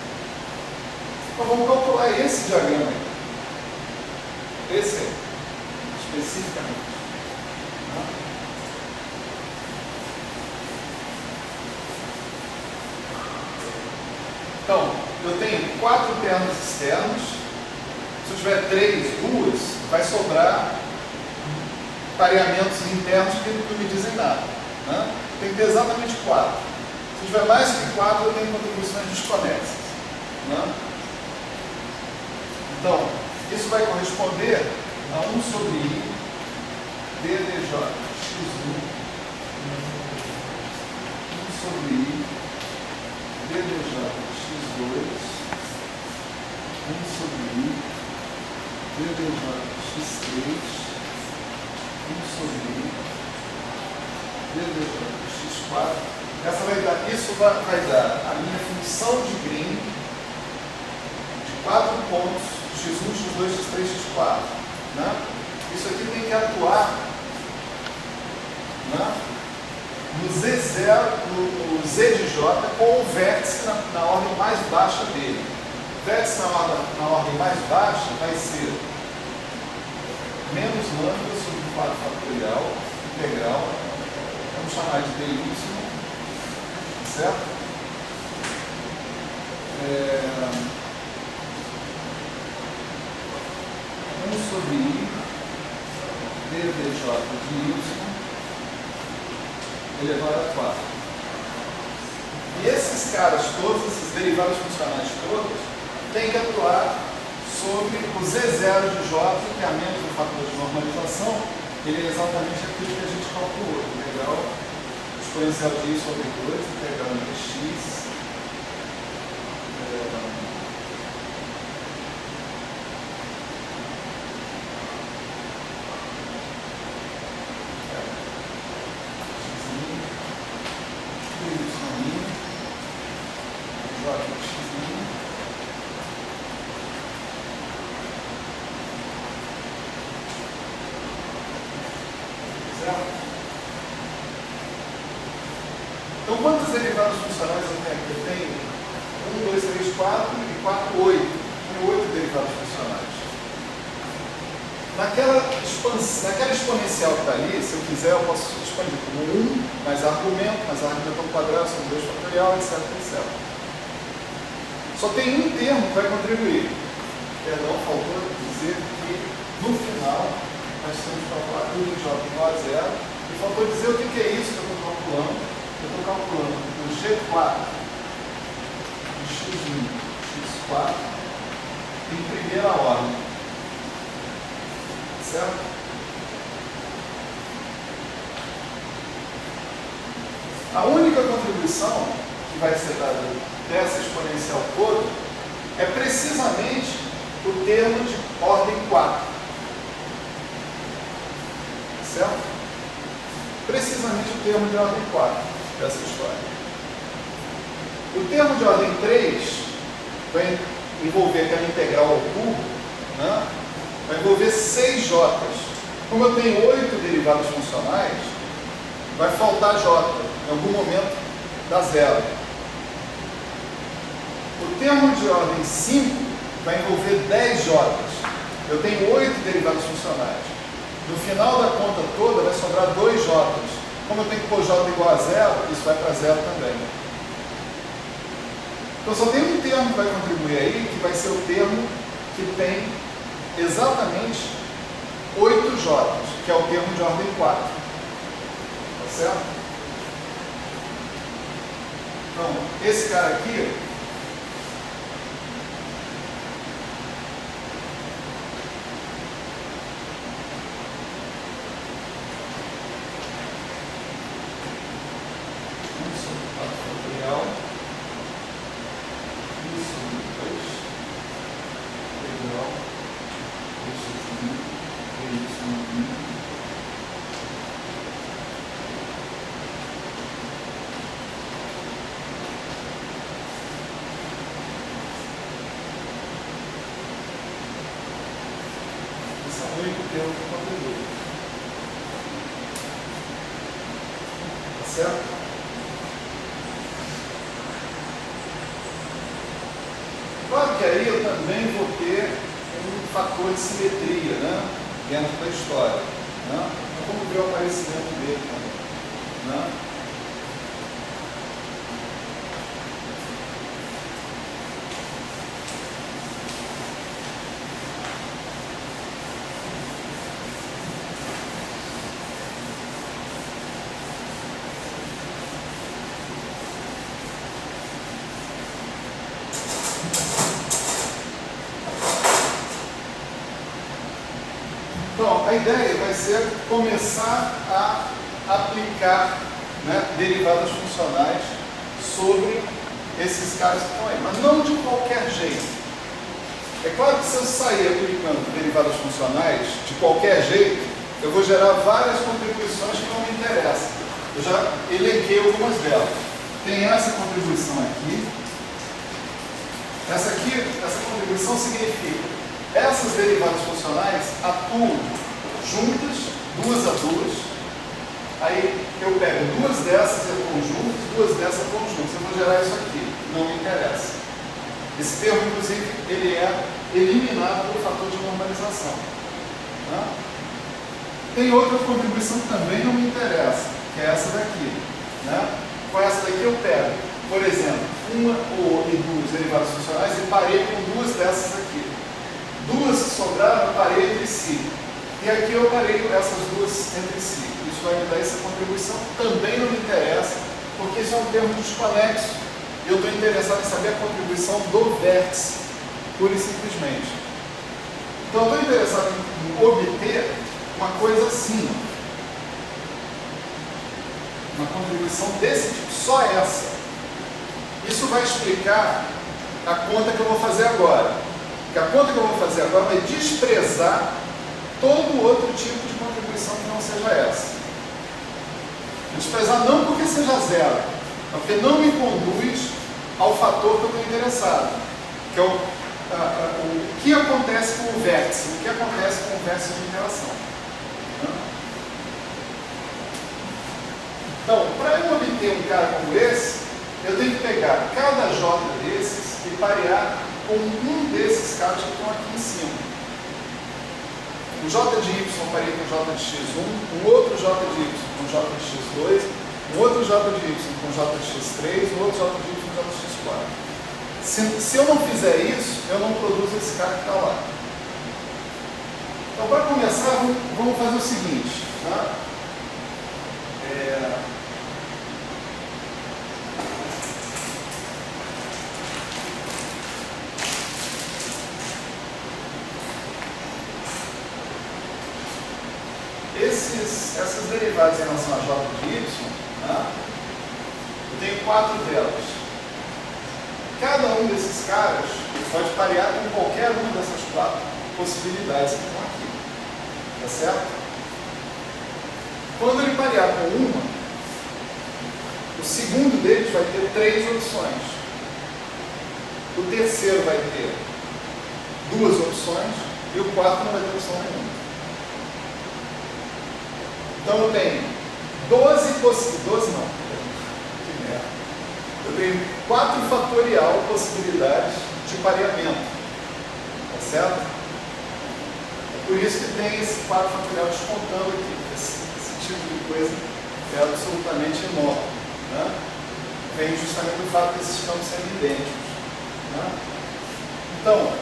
Então vamos calcular esse diagrama aí. Esse aí, especificamente. Então, eu tenho 4 termos externos. Se eu tiver 2, vai sobrar pareamentos internos que não me dizem nada. Né? Tem que ter exatamente 4. Se eu tiver mais que 4, eu tenho contribuições desconexas. Né? Então, isso vai corresponder a 1 sobre I ddj x1 1 sobre I ddj x2 1 sobre I ddj x3 1 sobre I ddj x4. Isso vai dar a minha função de Green de 4 pontos x1, x2, x3, x4. Né? Isso aqui tem que atuar, né, do Z0, o Z de J com o vértice na ordem mais baixa dele. O vértice na ordem mais baixa vai ser menos lambda sobre 4 fatorial integral, vamos chamar de dy, certo? 1 sobre I dvj de y elevado a 4. E esses caras todos, esses derivados funcionais todos, têm que atuar sobre o Z0 de J, que é a menos do fator de normalização, ele é exatamente aquilo que a gente calculou. Integral exponencial de I sobre 2, integral de x. Então, quantos derivados funcionais eu tenho aqui? Eu tenho 1, 2, 3, 4 e 4, 8. Tenho 8 derivados funcionais. Naquela exponencial que está ali, se eu quiser, eu posso expandir como 1 mais argumento ao quadrado sobre 2 fatorial, etc, etc. Só tem um termo que vai contribuir. Perdão, faltou dizer que no final nós temos que calcular tudo de J igual a 0. E faltou dizer o que é isso que eu estou calculando. Eu estou calculando o G4, o X1, X4 em primeira ordem. Certo? A única contribuição que vai ser dada dessa exponencial toda é precisamente o termo de ordem 4. Certo? Precisamente o termo de ordem 4 dessa história. O termo de ordem 3 vai envolver aquela integral ao cubo, né? Vai envolver 6 J's. Como eu tenho 8 derivados funcionais, vai faltar J. Em algum momento dá 0. O termo de ordem 5 vai envolver 10 J's. Eu tenho 8 derivados funcionais. No final da conta toda vai sobrar 2 J's. Como eu tenho que pôr J igual a 0, isso vai para 0 também. Então só tem um termo que vai contribuir aí, que vai ser o termo que tem exatamente 8 J's, que é o termo de ordem 4. Tá certo? Então, esse cara aqui certo? Claro que aí eu também vou ter um fator de simetria, né? Dentro da história, né? Então, vamos ver o aparecimento dele também, né? Então, a ideia vai ser começar a aplicar, né, derivadas funcionais sobre esses caras que estão aí, mas não de qualquer jeito. É claro que se eu sair aplicando derivadas funcionais de qualquer jeito, eu vou gerar várias contribuições que não me interessam. Eu já elenquei algumas delas. Tem essa contribuição aqui. Essa contribuição significa essas derivadas funcionais atuam juntas, duas a duas, Aí eu pego duas dessas é conjuntos, duas dessas é conjuntos. Eu vou gerar isso aqui, não me interessa. Esse termo, inclusive, ele é eliminado pelo fator de normalização. Tá? Tem outra contribuição que também não me interessa, que é essa daqui. Né? Com essa daqui eu pego, por exemplo, uma e duas derivadas funcionais e parei com duas dessas aqui. Duas que sobraram eu parei entre si. E aqui eu parei essas duas entre si. Isso vai me dar essa contribuição, também não me interessa, porque isso é um termo desconexo. Eu estou interessado em saber a contribuição do vértice, pura e simplesmente. Então eu estou interessado em obter uma coisa assim. Uma contribuição desse tipo, só essa. Isso vai explicar a conta que eu vou fazer agora. Porque a conta que eu vou fazer agora vai desprezar todo outro tipo de contribuição que não seja essa. Desprezar não porque seja zero, mas porque não me conduz ao fator que eu estou interessado, que é o que acontece com o vértice, o que acontece com o vértice de interação. Então, para eu obter um cara como esse, eu tenho que pegar cada J desses e parear com um desses caras que estão aqui em cima. O J de Y parei com o J de X1, um outro J de Y com o J de X2, um outro J de Y com o J de X3, um outro J de Y com o J de X4. Se eu não fizer isso, eu não produzo esse cara que está lá. Então, para começar, vamos fazer o seguinte. Tá? Essas derivadas em relação a J de Y, né, eu tenho 4 delas. Cada um desses caras pode parear com qualquer uma dessas 4 possibilidades que estão aqui. Tá certo? Quando ele parear com uma, o segundo deles vai ter 3 opções. O terceiro vai ter 2 opções e o quarto não vai ter opção nenhuma. Então eu tenho 12 não. Que merda. Eu tenho 4 fatorial possibilidades de pareamento. Tá certo? É por isso que tem esse 4 fatorial descontando aqui. Esse tipo de coisa é absolutamente enorme. Né? Vem justamente do fato desses campos serem idênticos. Né? Então,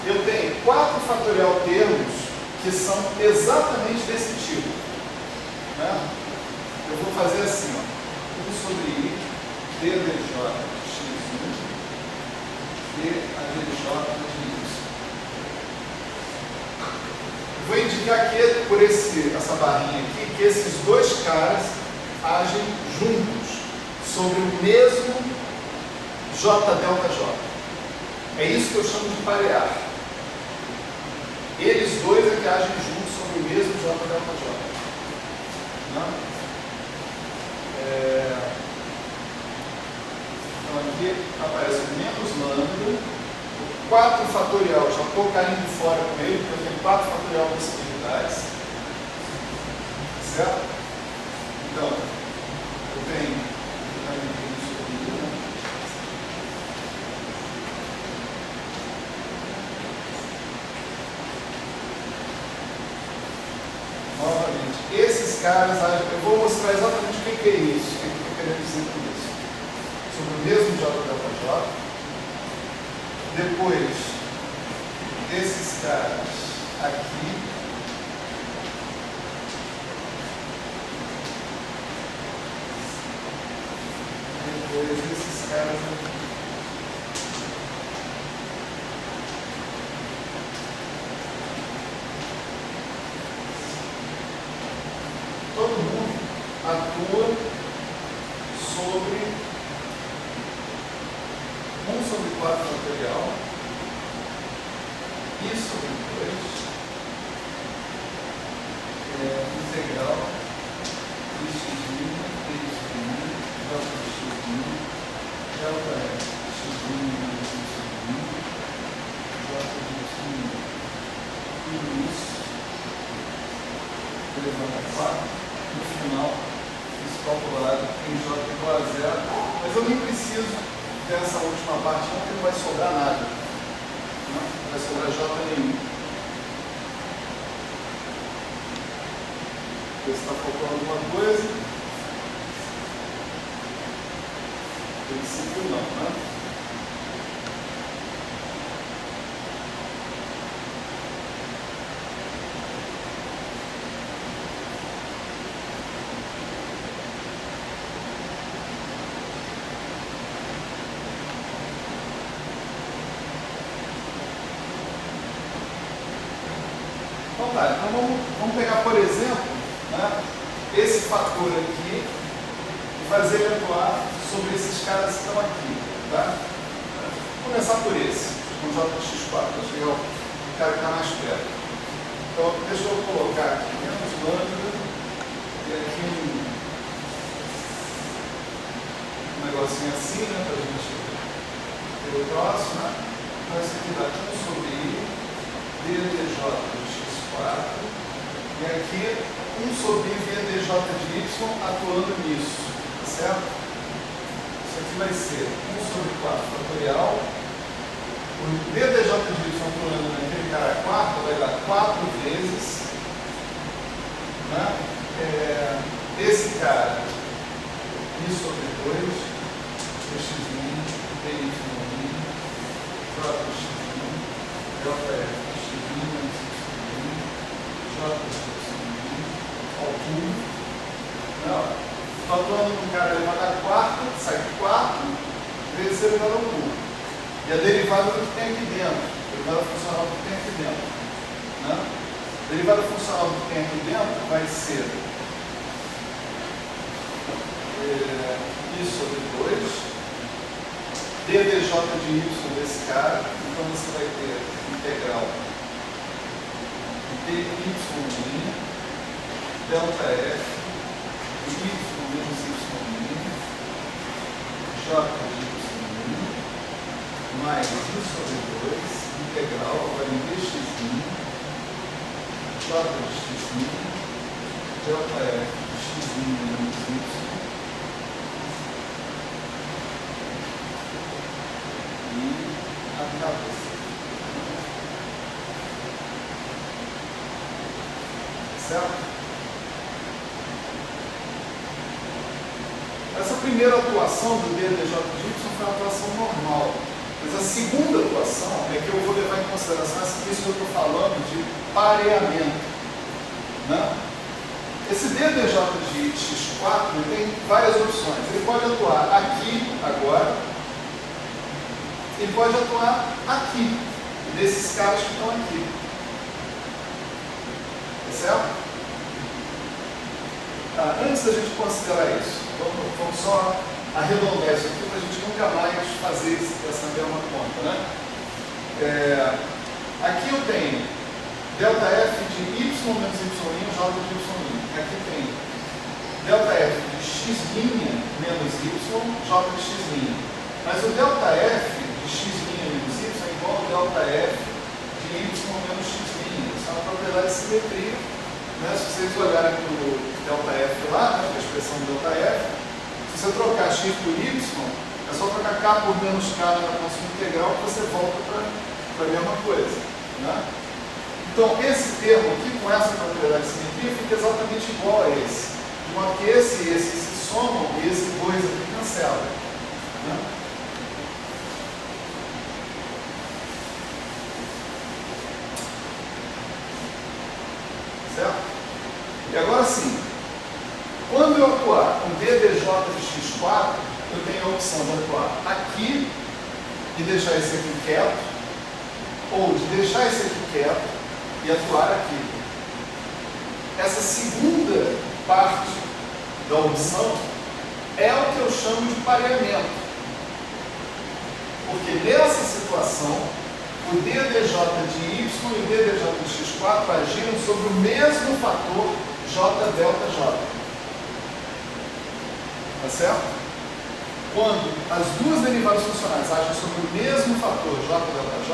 eu tenho 4 fatorial termos que são exatamente desse tipo. Né? Eu vou fazer assim, ó, 1 sobre I, dDJ de X1, dAdJ de Y. Vou indicar aqui, por essa barrinha aqui, que esses dois caras agem juntos, sobre o mesmo J delta J. É isso que eu chamo de parear. Eles dois é que agem juntos sobre o mesmo J delta J. Então aqui aparece menos lambda, 4 fatorial, já estou caindo fora com ele, porque eu tenho 4 fatorial possibilidades. Certo? Então, eu tenho novamente, esses caras, eu vou mostrar exatamente o que é isso, o que eu estou querendo dizer com isso. Sobre o mesmo J delta J. Depois, esses caras aqui. Depois, esses caras aqui. Todo mundo atua sobre 1 sobre 4 fatorial, I sobre 2, integral, I x', D x', J x', delta x', J x', tudo isso elevado a 4. no final, isso calculado em J igual a zero. Mas eu nem preciso dessa última parte, não, porque não vai sobrar nada. Não vai sobrar J nenhum. Ver se está faltando alguma coisa. Em princípio não, né? Então tá, então vamos pegar, por exemplo, né, esse fator aqui e fazer ele atuar sobre esses caras que estão aqui. Tá? Vou começar por esse, com JX4, acho que é o cara que está mais perto. Então, deixa eu colocar aqui menos lambda e aqui um negocinho assim, né, para a gente ter o próximo. Né? Então, esse aqui dá 1 sobre I, dj de x4, e aqui 1 sobre I dj de y atuando nisso, tá certo? Isso aqui vai ser 1 sobre 4 fatorial, o dj de y atuando naquele cara quarto vai dar 4 vezes, né? Esse cara, I sobre 2, dx, dy, jx, delta f, não, estou atuando no cara elevado a quarta, sai 4 vezes elevado ao cubo. E a derivada do que tem aqui dentro, a derivada funcional do que tem aqui dentro. Né? A derivada funcional do que tem aqui dentro vai ser I sobre 2, dj de y desse cara, então você vai ter integral dy delta f y menos y j de y mais I sobre 2 integral agora em dx j de x delta f de x menos y e acabou. Certo? Essa primeira atuação do dj de y foi uma atuação normal. Mas a segunda atuação é que eu vou levar em consideração isso que eu estou falando de pareamento. Né? Esse dj de x4 tem várias opções. Ele pode atuar aqui, agora. Ele pode atuar aqui, nesses caras que estão aqui. Certo? Antes da gente considerar isso, vamos só arredondar isso aqui para a gente nunca mais fazer essa mesma conta. Né? Aqui eu tenho delta f de y menos y', j de y'. Aqui tem delta f de x' menos y, j de x'. Mas o delta f de x' menos y é igual ao delta f de y menos x'. Isso é uma propriedade de simetria. Né? Se vocês olharem para o delta f lá, né, a expressão delta f, se você trocar x por y, é só trocar k por menos k na função integral que você volta para a mesma coisa. Né? Então, esse termo aqui, com essa propriedade de simetria, fica exatamente igual a esse. De modo que esse e esse se somam e esse 2 aqui cancela. Né? Certo? E agora sim, quando eu atuar com dj de x4, eu tenho a opção de atuar aqui e deixar esse aqui quieto, ou de deixar esse aqui quieto e atuar aqui. Essa segunda parte da opção é o que eu chamo de pareamento. Porque nessa situação, o dj de y e o dj de x4 agiram sobre o mesmo fator j delta j. Tá certo? Quando as duas derivadas funcionais agem sobre o mesmo fator j delta j,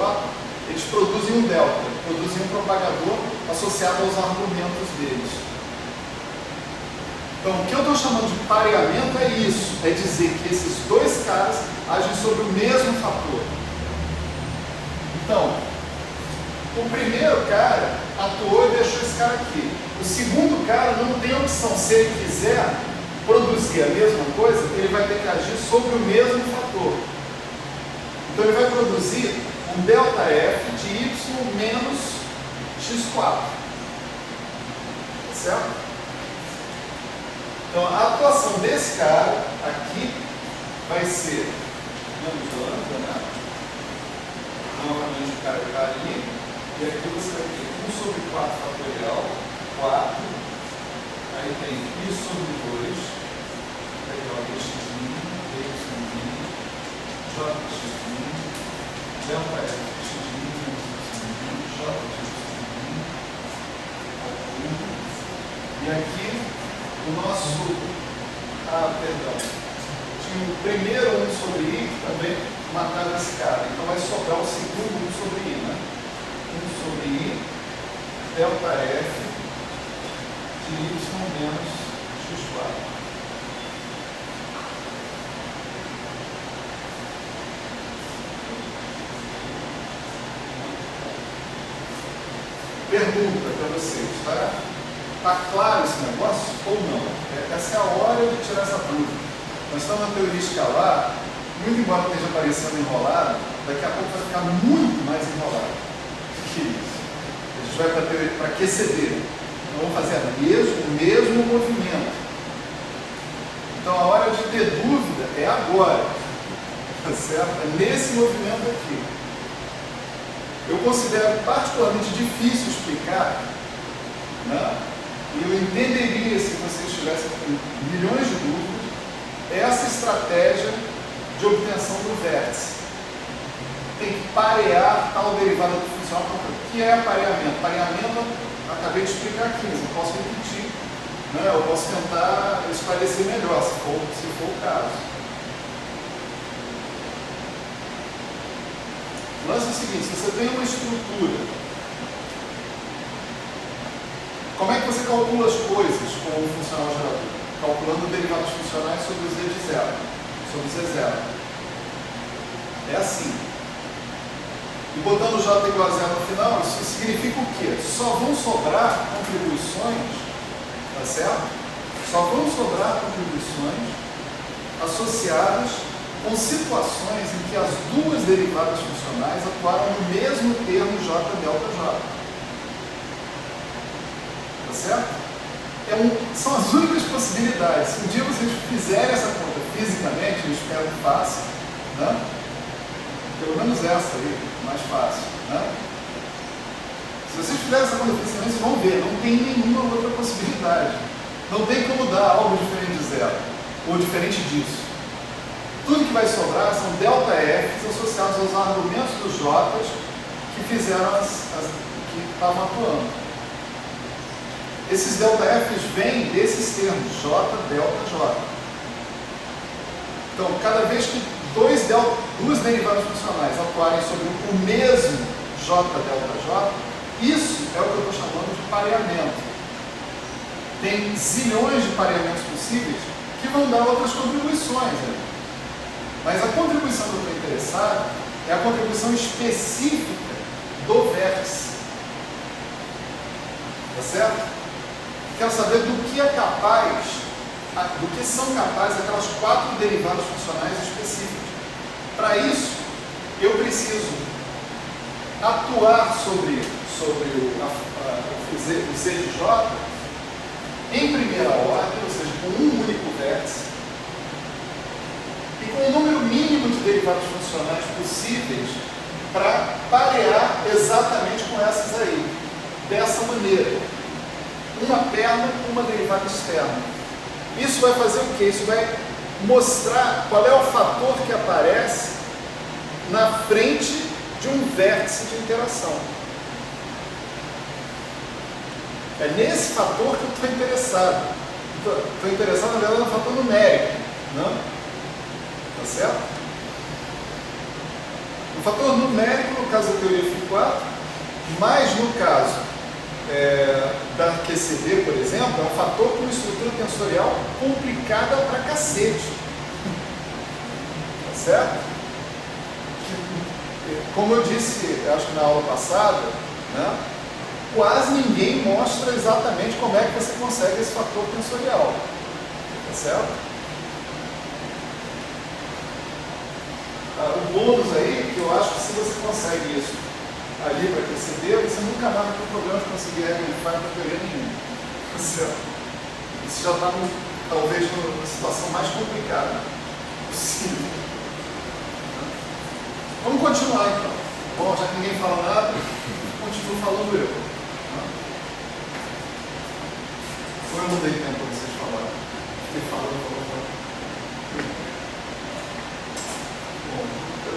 eles produzem um delta, produzem um propagador associado aos argumentos deles. Então, o que eu estou chamando de pareamento é isso, é dizer que esses dois caras agem sobre o mesmo fator. Então, o primeiro cara atuou e deixou esse cara aqui. O segundo cara não tem opção. Se ele quiser produzir a mesma coisa, ele vai ter que agir sobre o mesmo fator. Então, ele vai produzir um ΔF de y menos x4. Certo? Então, a atuação desse cara aqui vai ser menos lambda, né? Novamente o cara está ali. E aqui você vai ter 1 sobre 4 fatorial, 4. Aí tem i sobre 2. Aí ó, dx', y', jx', ΔF jx', e aqui o nosso, perdão, tinha o primeiro 1 sobre i que também mataram esse cara, então vai sobrar o segundo 1 sobre i, né? 1 sobre i, ΔF de y menos x4. Pergunta para vocês, tá? Está claro esse negócio ou não? Essa é a hora de tirar essa dúvida. Nós estamos na teoria escalar, muito embora esteja parecendo enrolado, daqui a pouco vai ficar muito mais enrolado. O que é isso? A gente vai para a teoria para QCD. Então vamos fazer o mesmo movimento. Então a hora de ter dúvida é agora. Tá certo? É nesse movimento aqui. Eu considero particularmente difícil explicar, né? E eu entenderia se vocês tivessem com milhões de dúvidas, essa estratégia de obtenção do vértice. Tem que parear tal derivada do funcional. O que é pareamento? Pareamento, acabei de explicar aqui, mas eu posso repetir, né? Eu posso tentar esclarecer melhor, se for o caso. O lance é o seguinte: se você tem uma estrutura, como é que você calcula as coisas com o funcional gerador? Calculando derivadas funcionais sobre o z de zero, sobre o z0. É assim. E botando j igual a zero no final, isso significa o quê? Só vão sobrar contribuições, tá certo? Só vão sobrar contribuições associadas com situações em que as duas derivadas funcionais atuaram no mesmo termo j delta j. Certo? São as únicas possibilidades. Se um dia vocês fizerem essa conta fisicamente, eu espero que façam, né? Pelo menos essa aí, mais fácil, né? Se vocês fizerem essa conta fisicamente, vocês vão ver, não tem nenhuma outra possibilidade. Não tem como dar algo diferente de zero, ou diferente disso. Tudo que vai sobrar são ΔFs associados aos argumentos dos J's que fizeram que estavam atuando. Esses ΔFs vêm desses termos, J, delta, J. Então, cada vez que duas derivadas funcionais atuarem sobre o mesmo J, delta, J, isso é o que eu estou chamando de pareamento. Tem zilhões de pareamentos possíveis que vão dar outras contribuições. Né? Mas a contribuição que eu estou interessado é a contribuição específica do vértice. Tá certo? Quero saber do que é capaz, do que são capazes aquelas 4 derivadas funcionais específicas. Para isso, eu preciso atuar sobre o z de j em primeira ordem, ou seja, com um único vértice, e com o número mínimo de derivadas funcionais possíveis para parear exatamente com essas aí, dessa maneira. Uma perna com uma derivada externa. Isso vai fazer o quê? Isso vai mostrar qual é o fator que aparece na frente de um vértice de interação. É nesse fator que eu estou interessado. Estou interessado, na verdade, no fator numérico. Não? Tá certo? O fator numérico, no caso da teoria φ4, mas no caso da QCD, por exemplo, é um fator com uma estrutura tensorial complicada pra cacete. Tá certo? Como eu disse, acho que na aula passada, né, quase ninguém mostra exatamente como é que você consegue esse fator tensorial. Tá certo? O bônus aí, que eu acho que se você consegue isso ali para QCD, você nunca mais vai ter problema de conseguir regrifar para teoria nenhuma. Tá certo? Isso já está, talvez, numa situação mais complicada possível. Vamos continuar então. Bom, já que ninguém fala nada, continuo falando eu. Ou eu não dei tempo para vocês falarem? Fiquei falando. Bom,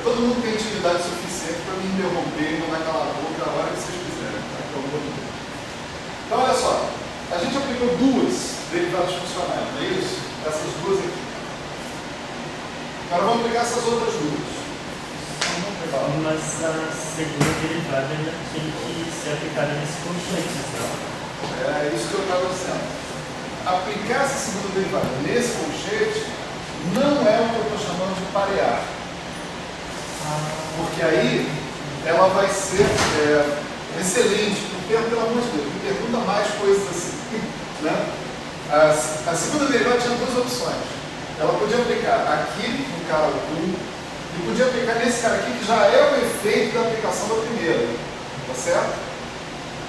todo mundo tem intimidade suficiente para me interromper e mandar calar a boca a hora que vocês quiserem. Tá? Então, olha só. A gente aplicou duas derivadas funcionais, não é isso? Essas duas aqui. Agora vamos aplicar essas outras duas. Mas a segunda derivada ainda tem que ser aplicada nesse colchete, não? É isso que eu estava dizendo. Aplicar essa segunda derivada nesse colchete não é o que eu estou chamando de parear. Porque aí ela vai ser excelente, porque, pelo amor de Deus, me pergunta mais coisas assim. Né? A segunda derivada tinha duas opções. Ela podia aplicar aqui no cara 1 e podia aplicar nesse cara aqui, que já é o efeito da aplicação da primeira. Tá certo?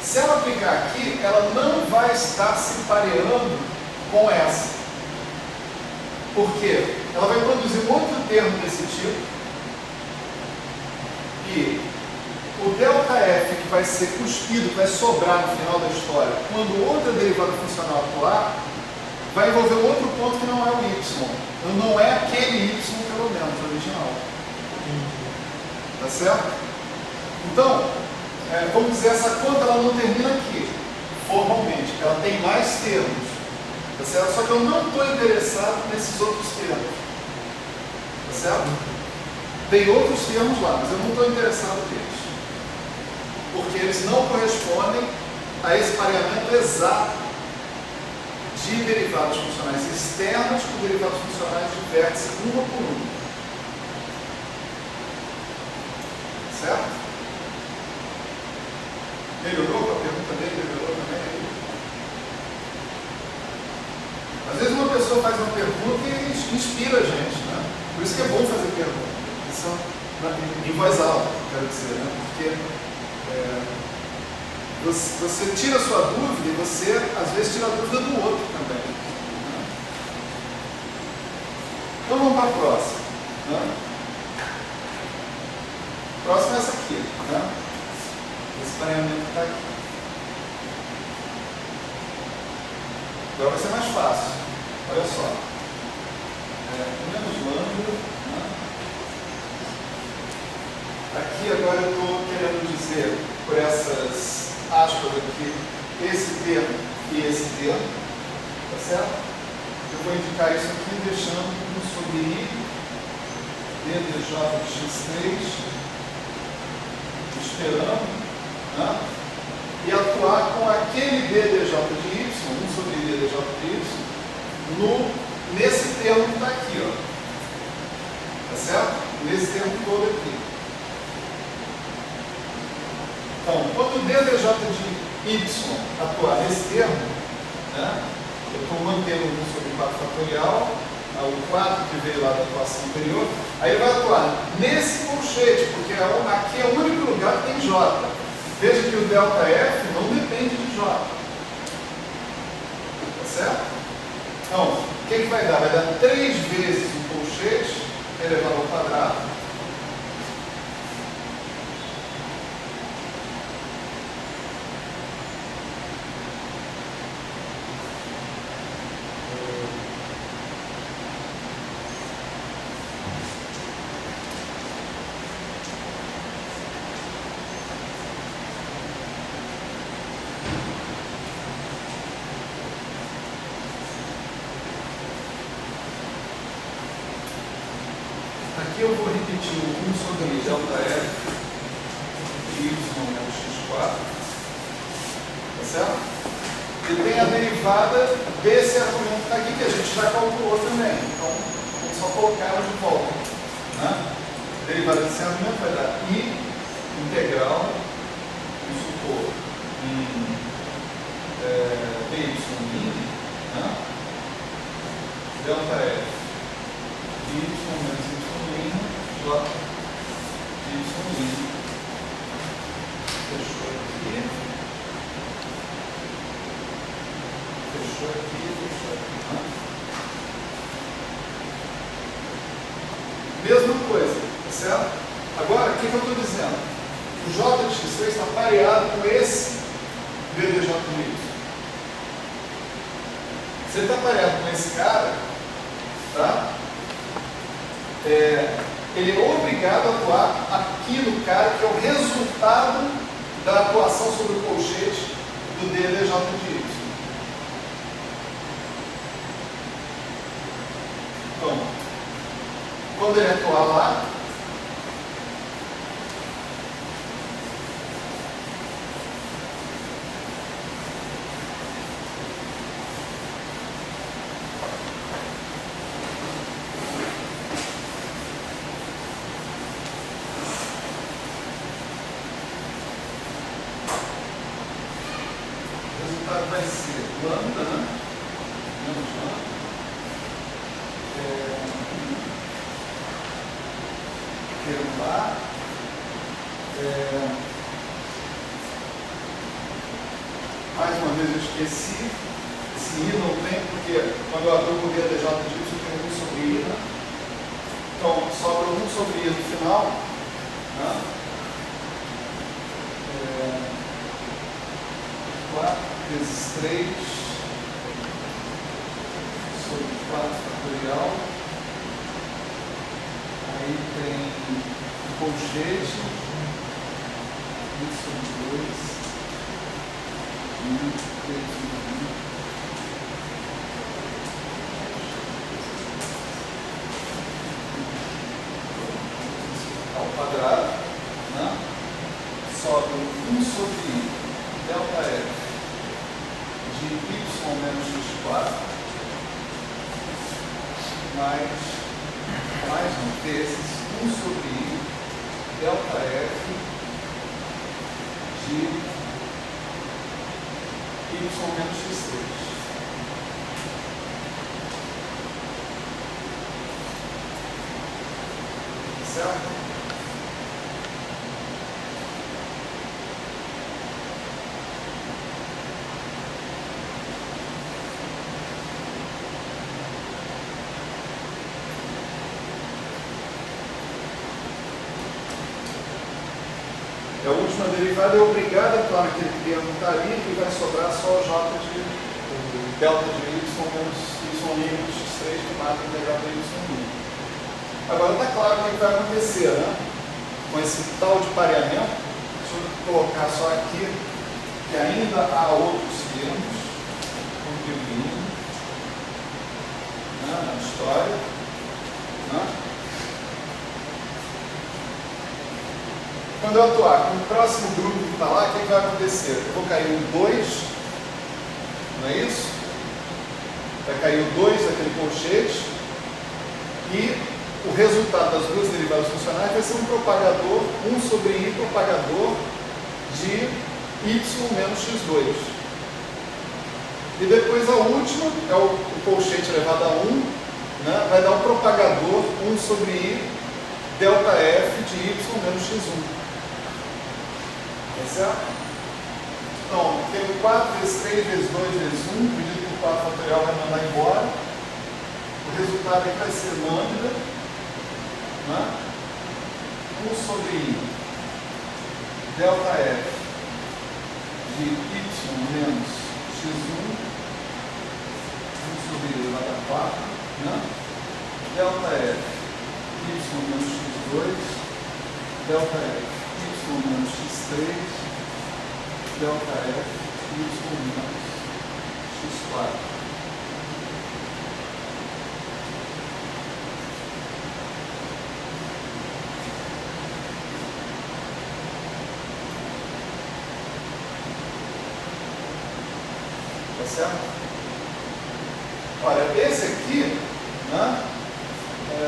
Se ela aplicar aqui, ela não vai estar se pareando com essa. Por quê? Ela vai produzir um outro termo desse tipo. E o ΔF que vai ser cuspido, que vai sobrar no final da história, quando outra derivada funcional atuar, vai envolver um outro ponto que não é o y. Não é aquele y, pelo menos, original. Tá certo? Então, vamos dizer, essa conta ela não termina aqui, formalmente. Ela tem mais termos. Tá certo? Só que eu não estou interessado nesses outros termos. Tá certo? Tem outros termos lá, mas eu não estou interessado neles. Porque eles não correspondem a esse pareamento exato de derivadas funcionais externas com derivadas funcionais de vértice uma por uma. Certo? Melhorou? A pergunta dele melhorou também? Às vezes uma pessoa faz uma pergunta e inspira a gente, né? Por isso que é bom fazer pergunta. Isso em voz alta, quero dizer, né? Porque você tira a sua dúvida e você, às vezes, tira a dúvida do outro também. Né? Então vamos para a próxima. Né? A próxima é essa aqui. Né? Esse pareamento que está aqui. Agora vai ser mais fácil. Olha só. Menos lambda. Né? Aqui agora eu estou querendo dizer, por essas aspas aqui, esse termo e esse termo. Tá certo? Eu vou indicar isso aqui deixando 1 sobre I, dj de x3, esperando, né? E atuar com aquele dj de y, 1 sobre I dj de y, nesse termo que está aqui, ó. Tá certo? Nesse termo todo aqui. Então, quando o dj de y atuar nesse termo, né? Eu estou mantendo 1 sobre 4 fatorial, o 4 que veio lá da atuação anterior, aí ele vai atuar nesse colchete, porque aqui é o único lugar que tem J. Veja que o ΔF não depende de J. Tá certo? Então, o que vai dar? Vai dar 3 vezes o colchete elevado ao quadrado. Aqui eu vou repetir o 1 sobre ΔF de y menos x4, tá certo? E tem a derivada desse argumento que está aqui, que a gente já calculou também. Então, vamos só colocar ela de volta. Né? A derivada desse argumento vai dar I integral, vamos supor, em dy, né? Delta F de y menos y', j de y'. Fechou aqui. Fechou aqui, fechou aqui. Né? Mesma coisa, tá certo? Agora, o que eu estou dizendo? O j de x3 está pareado com esse ddj de y. Se ele está pareado com esse cara, tá? Ele é obrigado a atuar aqui no cara, que é o resultado da atuação sobre o colchete do ddj de y. Então, quando ele atuar lá, vai ser lambda, né? Menos lambda. Termo lá. Mais uma vez eu esqueci. Esse I não tem, porque quando eu atuo com o ddj de y eu tenho 1 sobre I, né? Então, sobra 1 sobre I no final. Né? 4 vezes 3 sobre 4 fatorial. Aí tem o colchete, 1 sobre 2, e 3 sobre 1. Ao quadrado, né? Sobra 1 sobre delta F de y menos x4 mais vezes 1 sobre i delta F de y menos x3. Certo? A última derivada é obrigada a atuar naquele termo que está ali, e vai sobrar só o j de delta de y menos y' x3 que mata a integral da y'. Agora está claro o que vai acontecer, né? Com esse tal de pareamento. Deixa eu colocar só aqui que ainda há outros termos contribuindo, né, na história. Né? Quando eu atuar com o próximo grupo que está lá, o que vai acontecer? Eu vou cair um 2, não é isso? Vai cair o 2 daquele colchete, e o resultado das duas derivadas funcionais vai ser um propagador, 1 sobre i propagador de y menos x2. E depois a última, é o colchete elevado a 1, né, vai dar um propagador, 1 sobre i delta f de y menos x1. Tá certo? Então, tem 4 vezes 3 vezes 2 vezes 1, dividido por 4 fatorial vai mandar embora. O resultado aqui vai ser lambda, né? 1 sobre i delta f de y menos x1, 1 sobre i elevado a 4, né? Delta f y menos x2, delta f y menos x3, delta f y menos x4. certo? Olha, esse aqui, né,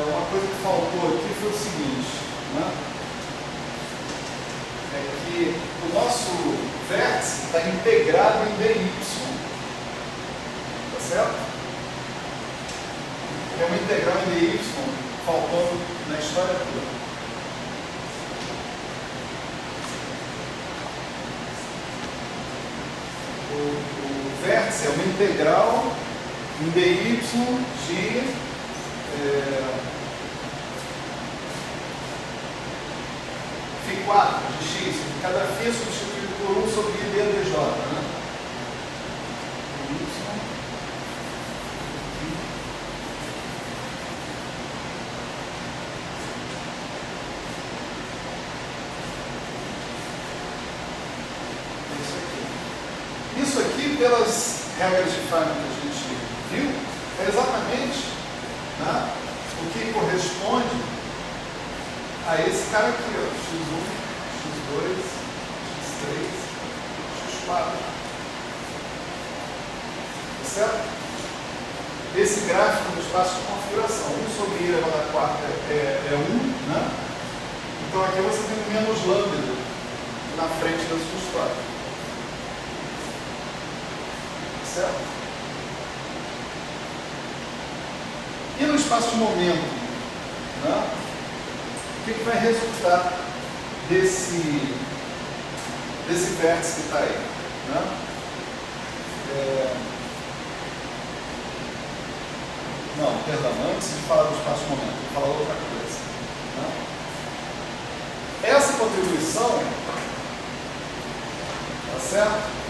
uma coisa que faltou aqui foi o seguinte, né, é que o nosso vértice está integrado em DY, tá certo? É uma integral em DY faltando na história toda. O vértice é uma integral em dy de φ4 de x, cada φ é substituído por 1 sobre I dj, né? Isso aqui, pelas regras de Feynman que a gente viu, é exatamente, né, o que corresponde a esse cara aqui, ó, x1, x2, x3, x4. Tá certo? Esse gráfico no espaço de configuração, 1 sobre I elevado à quarta é 1, né? Então aqui você tem menos lambda na frente da sua história. Certo? E no espaço de momento, né, o que vai resultar desse vértice que está aí? Né? Não, perdão, antes de falar do espaço de momento, vou falar outra coisa. Né? Essa contribuição, tá certo?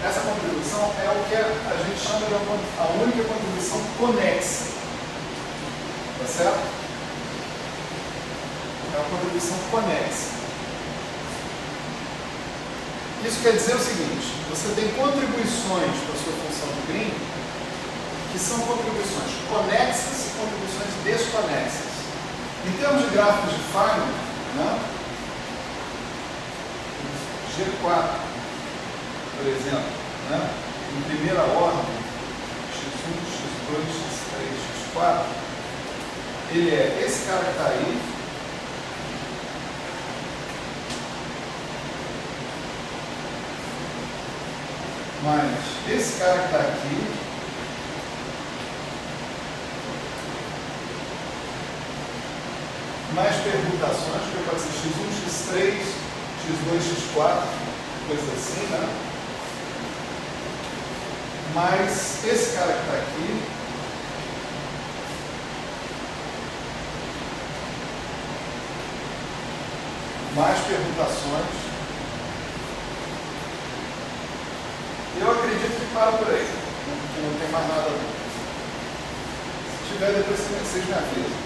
Essa contribuição é o que a gente chama de a única contribuição conexa. Tá certo? É uma contribuição conexa. Isso quer dizer o seguinte: você tem contribuições para a sua função de Green que são contribuições conexas e contribuições desconexas. Em termos de gráficos de Feynman, né, G4, por exemplo, né, em primeira ordem, x1, x2, x3, x4, ele é esse cara que está aí, mais esse cara que está aqui, mais permutações, que pode ser x1, x3, x2, x4, coisa assim, né? Mas esse cara que está aqui, mais permutações, eu acredito que para por aí, porque não tem mais nada. Se tiver, depois vocês me avisam,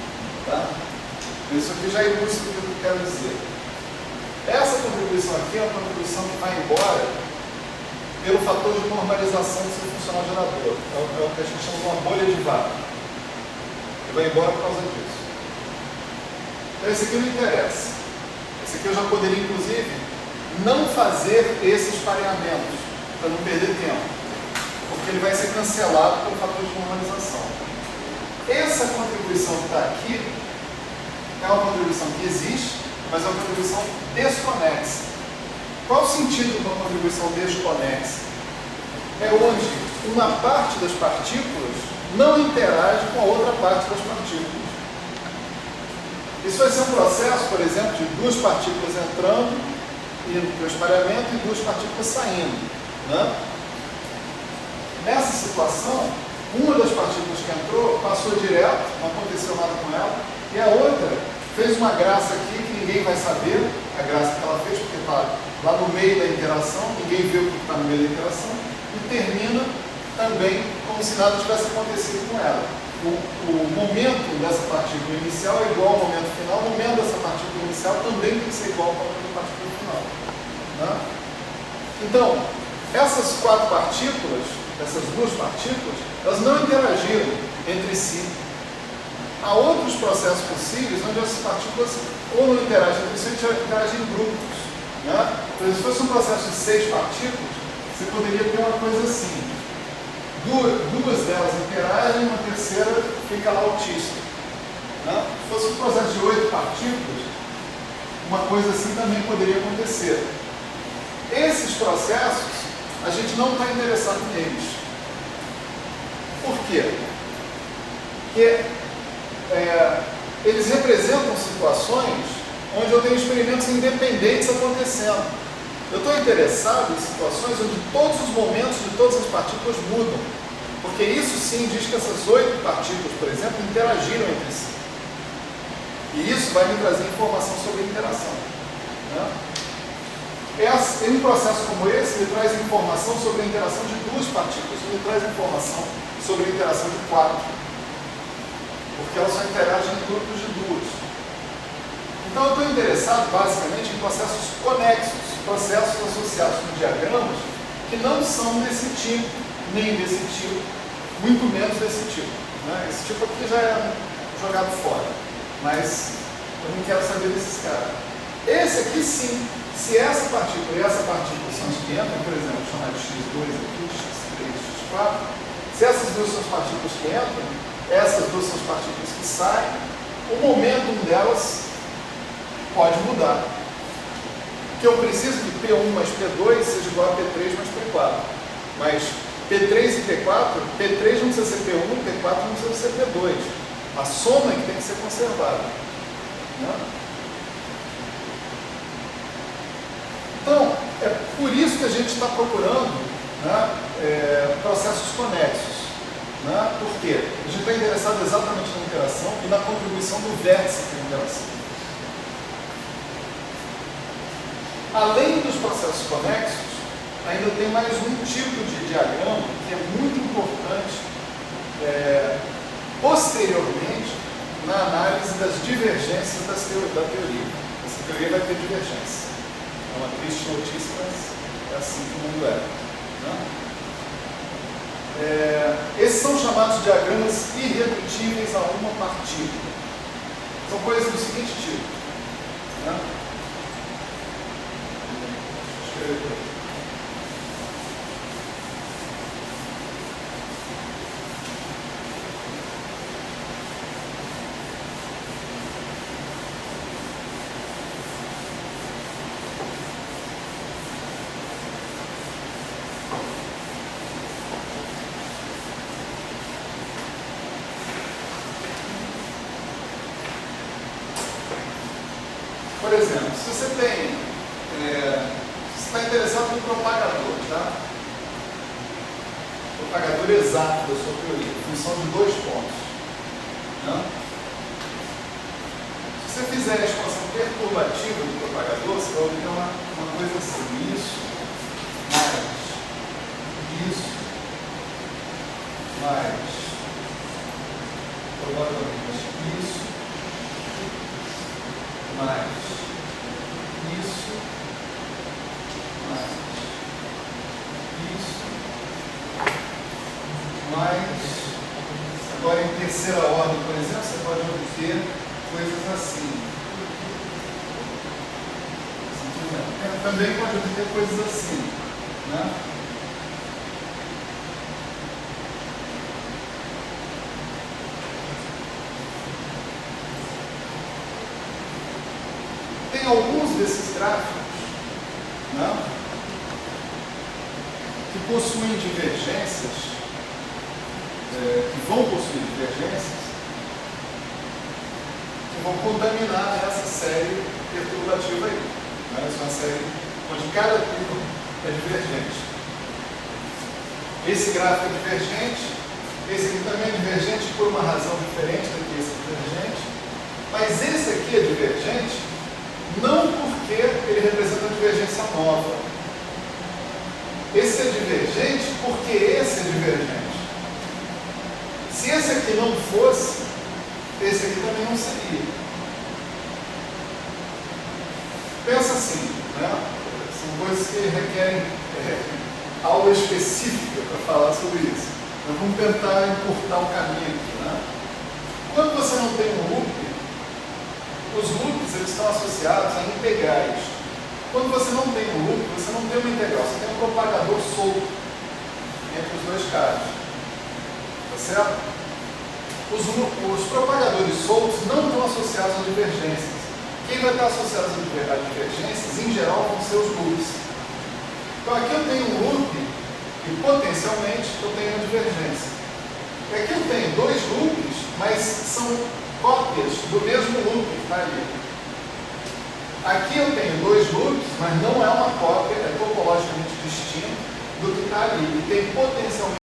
tá? Isso aqui já ilustra o que eu quero dizer. Essa contribuição aqui é uma contribuição que vai embora pelo fator de normalização do seu funcional gerador. É o que a gente chama de uma bolha de vácuo. Ele vai embora por causa disso. Então esse aqui não interessa. Esse aqui eu já poderia, inclusive, não fazer esses pareamentos, para não perder tempo. Porque ele vai ser cancelado pelo fator de normalização. Essa contribuição que está aqui é uma contribuição que existe, mas é uma contribuição desconexa. Qual o sentido de uma contribuição desconexa? É onde uma parte das partículas não interage com a outra parte das partículas. Isso vai ser um processo, por exemplo, de duas partículas entrando, indo para o espalhamento, e duas partículas saindo. Né? Nessa situação, uma das partículas que entrou passou direto, não aconteceu nada com ela, e a outra fez uma graça aqui que ninguém vai saber a graça que ela fez, porque está lá no meio da interação, ninguém vê o que está no meio da interação, e termina também como se nada tivesse acontecido com ela. O momento dessa partícula inicial é igual ao momento final, o momento dessa partícula inicial também tem que ser igual ao momento da partícula final. Né? Então, essas quatro partículas, essas duas partículas, elas não interagiram entre si. Há outros processos possíveis onde essas partículas ou não interagem entre si, ou interagem em grupos. Né? Então, se fosse um processo de 6 partículas, você poderia ter uma coisa assim. duas delas interagem, uma terceira fica lá autista. Né? Se fosse um processo de 8 partículas, uma coisa assim também poderia acontecer. Esses processos, a gente não está interessado neles. Por quê? Porque eles representam situações onde eu tenho experimentos independentes acontecendo. Eu estou interessado em situações onde todos os momentos de todas as partículas mudam. Porque isso sim diz que essas 8 partículas, por exemplo, interagiram entre si. E isso vai me trazer informação sobre a interação. Né? Em um processo como esse, ele traz informação sobre a interação de 2 partículas, ele traz informação sobre a interação de 4. Porque elas só interagem em grupos de 2. Então eu estou interessado basicamente em processos conexos, processos associados com diagramas que não são desse tipo, nem desse tipo, muito menos desse tipo. Né? Esse tipo aqui já é jogado fora, mas eu não quero saber desses caras. Esse aqui sim, se essa partícula e essa partícula são as que entram, por exemplo, chamar de x2 aqui, x3, x4, se essas duas são as partículas que entram, essas duas são as partículas que saem, o momento delas pode mudar. Que eu preciso que P1 mais P2 seja igual a P3 mais P4. Mas P3 e P4, P3 não precisa ser P1, P4 não precisa ser P2. A soma é que tem que ser conservada. Né? Então, é por isso que a gente está procurando, né, processos conexos. Né? Por quê? A gente está interessado exatamente na interação e na contribuição do vértice da interação. Além dos processos conexos, ainda tem mais um tipo de diagrama que é muito importante posteriormente na análise das divergências da teoria. Essa teoria vai ter divergência. É uma triste notícia, mas é assim que o mundo é. Né? Esses são chamados diagramas irredutíveis a uma partícula. São coisas do seguinte tipo. Né? Por exemplo, se você tem está interessado no propagador, tá? Propagador exato da sua teoria, função de 2 pontos. Né? Se você fizer a expansão perturbativa do propagador, você vai obter uma coisa assim, isso, mais, provavelmente isso, mais, isso, mas agora em terceira ordem, por exemplo, você pode obter coisas assim. Também pode obter coisas assim. Né? Tem alguns desses gráficos, né, que possuem divergências, que vão possuir divergências, que vão contaminar essa série perturbativa aí. Né? Essa é uma série onde cada turno é divergente. Esse gráfico é divergente, esse aqui também é divergente por uma razão diferente do que esse é divergente, mas esse aqui é divergente não porque ele representa uma divergência nova. Esse é divergente porque esse é divergente. Se esse aqui não fosse, esse aqui também não seria. Pensa assim, né? São coisas que requerem aula específica para falar sobre isso. Mas vamos tentar encurtar o caminho aqui. Né? Quando você não tem um loop, os loops eles estão associados a integrais. Quando você não tem um loop, você não tem uma integral, você tem um propagador solto entre os dois caras. Tá certo? Os propagadores soltos não estão associados a divergências. Quem vai estar associado a divergências, em geral, vão ser os loops. Então aqui eu tenho um loop e potencialmente eu tenho uma divergência. E aqui eu tenho dois loops, mas são cópias do mesmo loop que está ali. Aqui eu tenho dois loops, mas não é uma cópia, é topologicamente distinto do que está ali. E tem potencialmente